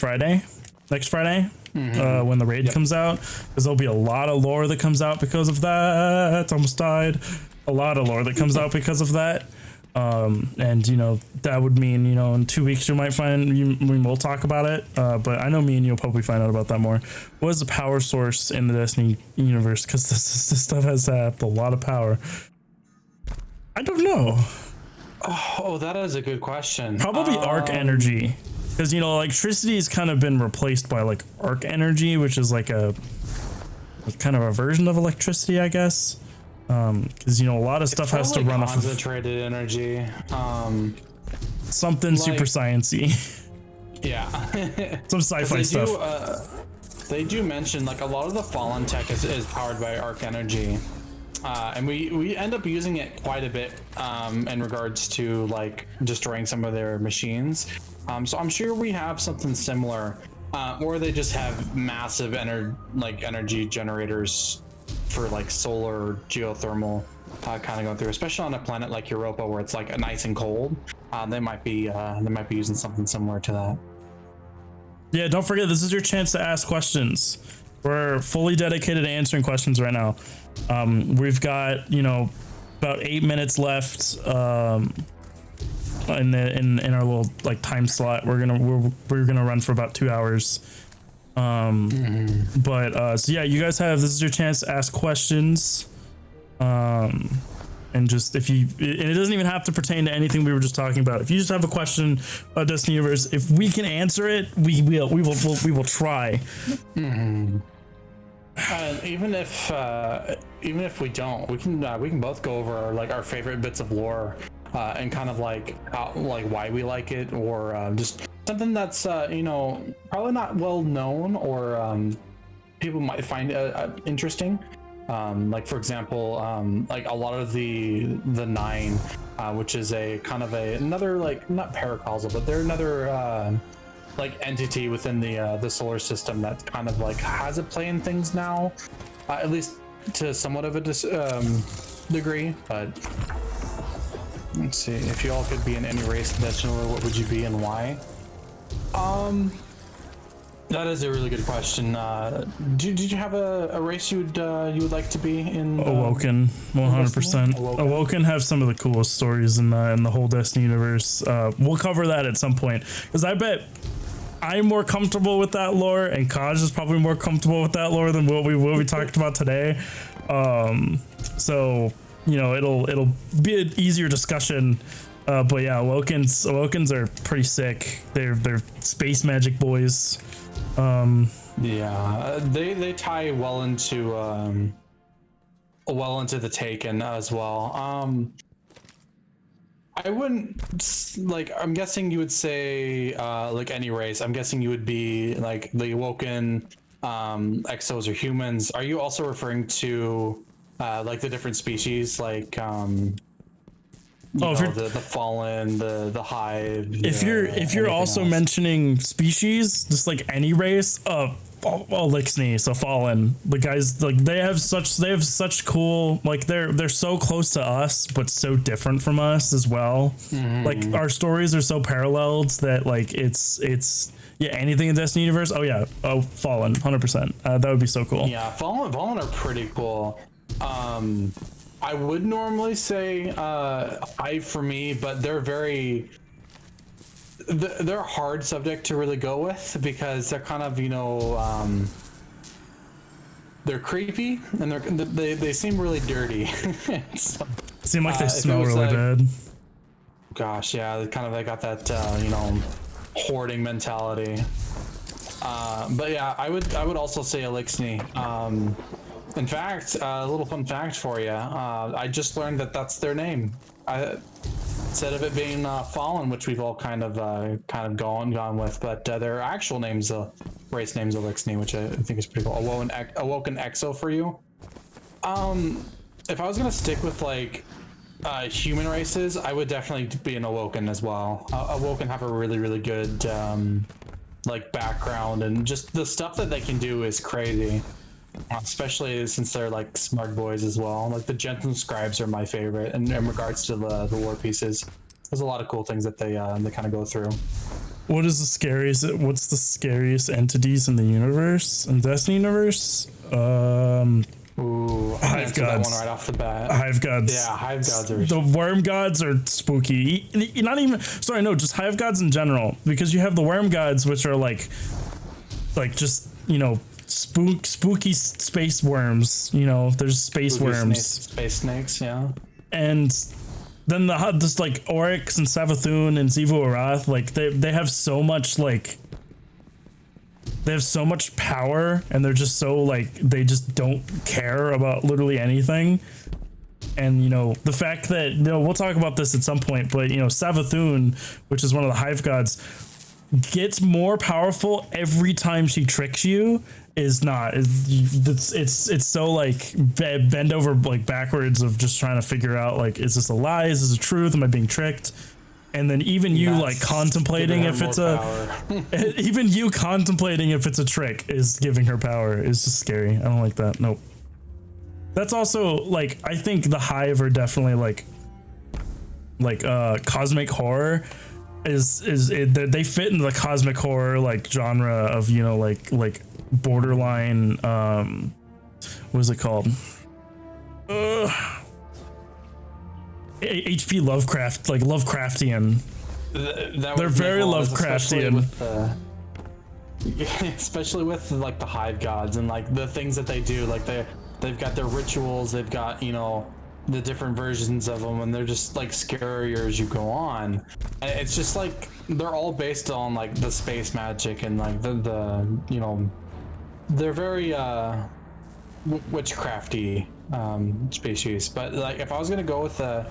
next Friday, when the raid comes out, because there'll be a lot of lore that comes out because of that. Almost died. A lot of lore that comes out because of that. And that would mean in 2 weeks we will talk about it. But I know me and you'll probably find out about that more. What is the power source in the Destiny universe? Because this stuff has a lot of power. I don't know. Oh, that is a good question. Probably arc energy, because electricity has kind of been replaced by like arc energy, which is like a kind of a version of electricity, I guess. Because a lot of stuff has to run off of concentrated energy. Something super sciencey. Yeah. Some sci-fi stuff. They do mention like a lot of the Fallen tech is powered by arc energy. And we end up using it quite a bit in regards to like destroying some of their machines. So I'm sure we have something similar, or they just have massive energy generators for like solar geothermal kind of going through, especially on a planet like Europa where it's like nice and cold. They might be using something similar to that. Yeah, don't forget, this is your chance to ask questions. We're fully dedicated to answering questions right now. We've got about 8 minutes left in our little like time slot. We're gonna run for about 2 hours. But so yeah, you guys this is your chance to ask questions. And just and it doesn't even have to pertain to anything we were just talking about. If you just have a question about Destiny Universe, if we can answer it, we will try. Even if we don't, we can both go over like our favorite bits of lore and kind of like why we like it, or just something that's probably not well known, or people might find interesting. Like for example, like a lot of the Nine, which is a kind of another like not paracausal, but they're another like entity within the solar system that kind of like has a play in things now, at least to somewhat of a degree. But let's see, if you all could be in any race additionally, what would you be and why? That is a really good question. Did you have a race you would like to be in? Awoken, 100%. Awoken have some of the coolest stories in the whole Destiny universe. We'll cover that at some point, because I bet I'm more comfortable with that lore, and Kaj is probably more comfortable with that lore than what we talked about today. So it'll be an easier discussion. But yeah, Awokens are pretty sick. They're space magic boys. Yeah, they tie well into the Taken as well. I wouldn't like. I'm guessing you would say like any race. I'm guessing you would be like the Awoken, Exos or humans. Are you also referring to like the different species, like the Fallen, the Hive? If you're also else mentioning species, just like any race, Elixni, so Fallen, the guys, like they have such cool, like they're so close to us but so different from us as well. Like our stories are so paralleled that like it's yeah, anything in Destiny universe, Fallen 100%. That would be so cool. Yeah, Fallen are pretty cool. I would normally say Hive for me, but they're a hard subject to really go with, because they're kind of they're creepy, and they seem really dirty. So, seem like they smell really bad. Gosh, yeah, they got that hoarding mentality. But yeah, I would also say Elixni. In fact, a little fun fact for you. I just learned that that's their name. Instead of it being Fallen, which we've all kind of gone with, but their actual name's race name's Elixni, which I think is pretty cool. Awoken Exo for you. If I was gonna stick with like human races, I would definitely be an Awoken as well. Awoken have a really, really good like background, and just the stuff that they can do is crazy. Especially since they're like smart boys as well. Like the Gentleman Scribes are my favorite in regards to the lore pieces. There's a lot of cool things that they kind of go through. What's the scariest entities in the universe, in Destiny universe? Ooh, I answered that one right off the bat. Hive gods. Yeah, hive gods are. The worm gods are spooky. Not even. Sorry, no, just hive gods in general. Because you have the worm gods, which are like just spooky space worms. There's space spooky worms, space snakes. Yeah. And then just like Oryx and Savathun and Xivu Arath, like they have so much they have so much power, and they're just so like they just don't care about literally anything. And the fact that we'll talk about this at some point, but Savathun, which is one of the hive gods, gets more powerful every time she tricks you. It's so like bend over like backwards of just trying to figure out like, is this a lie, is this a truth, am I being tricked? And then even you like contemplating if it's even you contemplating if it's a trick is giving her power. Is just scary. I don't like that. Nope. That's also like, I think the hive are definitely like cosmic horror they fit into the cosmic horror like genre of like borderline what is it called, HP Lovecraft, like Lovecraftian. They're very Lovecraftian, especially with like the hive gods and like the things that they do. Like they've got their rituals, they've got the different versions of them, and they're just like scarier as you go on. And it's just like they're all based on like the space magic and like the they're very witchcrafty species. But like if I was gonna go with a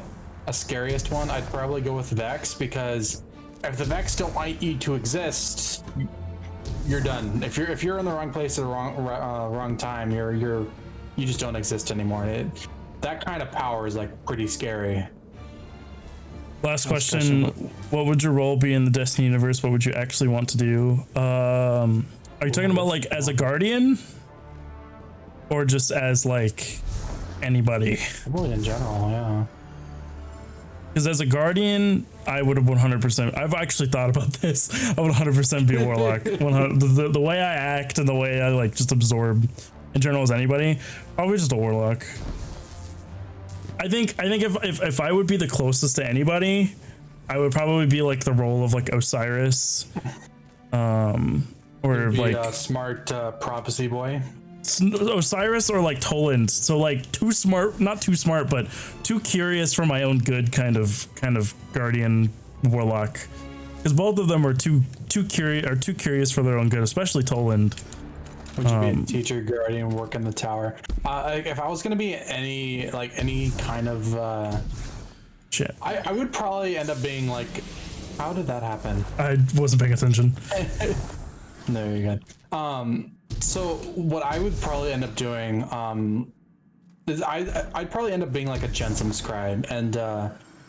scariest one, I'd probably go with Vex, because if the Vex don't want you to exist, you're done. If you're in the wrong place at the wrong time, you just don't exist anymore. That kind of power is like pretty scary. Last question. What would your role be in the Destiny universe? What would you actually want to do? Are you talking about like as a guardian, or just as like anybody? Probably in general, yeah. Because as a guardian, I would have 100%. I've actually thought about this. I would 100% be a warlock. The way I act and the way I like just absorb in general as anybody, probably just a warlock. I think if I would be the closest to anybody, I would probably be like the role of like Osiris, or like a smart prophecy boy. Osiris or like Toland. So like too smart, not too smart, but too curious for my own good kind of guardian warlock. Because both of them are too curious for their own good, especially Toland. Would you be a teacher, guardian, work in the tower? If I was gonna be any kind of shit, I would probably end up being like, how did that happen? I wasn't paying attention. No, you're good. So what I would probably end up doing is I'd probably end up being like a Gensum scribe, and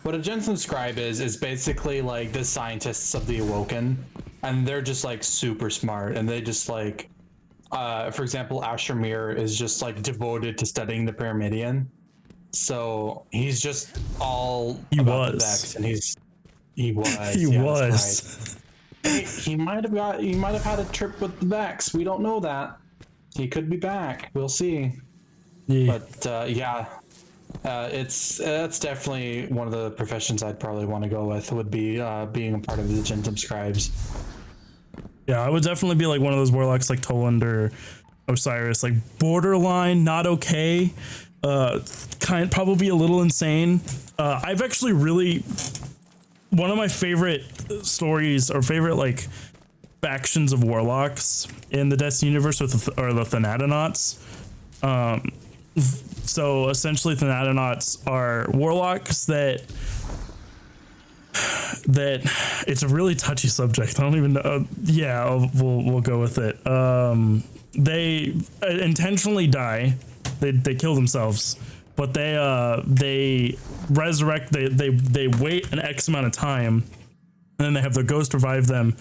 what a Gensum scribe is basically like the scientists of the Awoken, and they're just like super smart, and they just like. For example, Ashermir is just like devoted to studying the Pyramidion, so he's just all about the Vex, and he was. He might have had a trip with the Vex. We don't know that. He could be back. We'll see. Yeah. But it's definitely one of the professions I'd probably want to go with. Would be being a part of the Gensum scribes. Yeah, I would definitely be like one of those warlocks like Toland or Osiris, like borderline not okay, probably a little insane. I've actually really, one of my favorite stories or favorite like factions of warlocks in the Destiny universe are the Thanatonauts. So essentially Thanatonauts are warlocks that it's a really touchy subject. I don't even know. We'll go with it. They intentionally die. They kill themselves but they resurrect. They wait an X amount of time, and then they have their ghost revive them,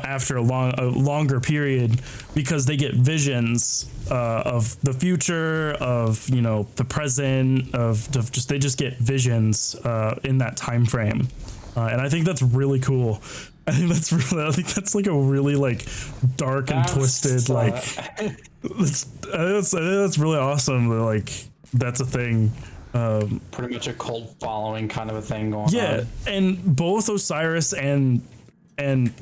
after a longer period, because they get visions of the future, of the present, they just get visions in that time frame, and I think that's really cool. I think that's like a really like dark and twisted that's really awesome. Like that's a thing. Pretty much a cult following kind of a thing going on. Yeah, and both Osiris and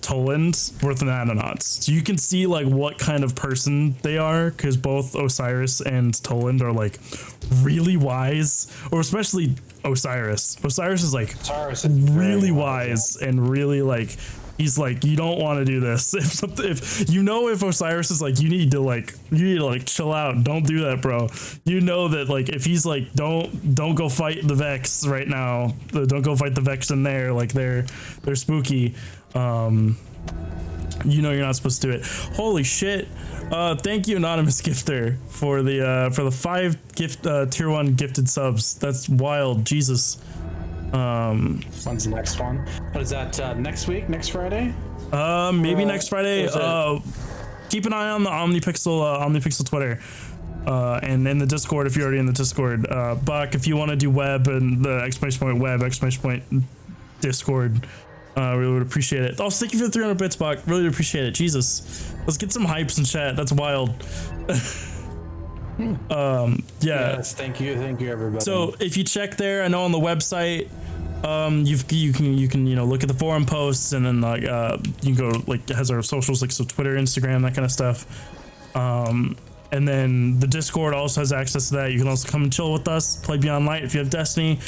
Toland were Thanatonauts, so you can see like what kind of person they are, because both Osiris and Toland are like really wise, or especially Osiris is like really wise and really like, he's like, you don't want to do this. If Osiris is like, you need to chill out, don't do that, bro. That like if he's like, don't go fight the Vex right now, don't go fight the Vex in there, like they're spooky. You're not supposed to do it. Holy shit. Thank you, Anonymous Gifter, for the 5 tier 1 gifted subs. That's wild. Jesus. When's the next one? What is that? Next week? Next Friday? Maybe next Friday. Keep an eye on the OmniPixel Twitter. And in the Discord, if you're already in the Discord. Buck, if you want to do web and the !web, Discord, really would appreciate it. Oh, thank you for the 300 bits, Buck. Really would appreciate it. Jesus. Let's get some hypes in chat. That's wild. Yeah. Yes, thank you everybody. So if you check there, I know on the website, you can look at the forum posts, and then like you can go, like, it has our socials, like, so Twitter, Instagram, that kind of stuff. And then the Discord also has access to that. You can also come and chill with us, play Beyond Light if you have Destiny.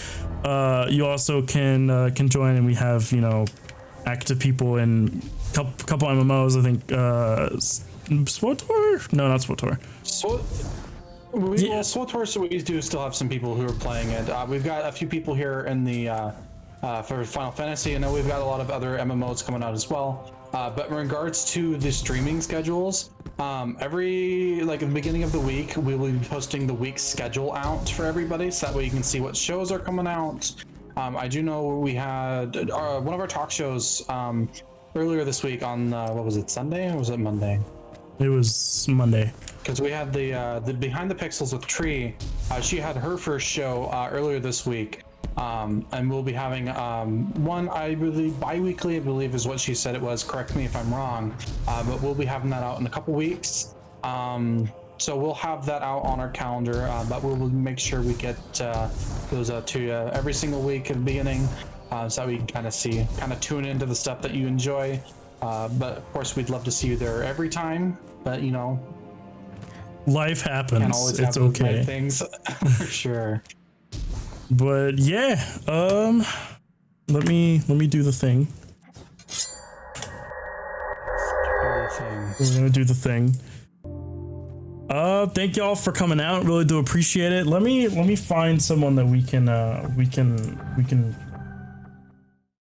You also can join, and we have active people in couple MMOs. I think SWTOR? No, not SWTOR. SWTOR, so we do still have some people who are playing it. We've got a few people here in the for Final Fantasy. I know we've got a lot of other MMOs coming out as well. But in regards to the streaming schedules, every at the beginning of the week, we will be posting the week's schedule out for everybody, so that way you can see what shows are coming out. I do know we had one of our talk shows earlier this week on what was it, Sunday or was it Monday? It was Monday. Because we had the Behind the Pixels with Tree. She had her first show earlier this week. And we'll be having one, I believe, bi-weekly, I believe is what she said it was. Correct me if I'm wrong. But we'll be having that out in a couple weeks. So we'll have that out on our calendar, but we'll make sure we get those out to you every single week at the beginning, so that we can kind of tune into the stuff that you enjoy. But of course, we'd love to see you there every time. But life happens. Can't always it's have okay. right things for sure. But yeah, let me do the thing. We're gonna do the thing. Thank y'all for coming out. Really do appreciate it. Let me find someone that we can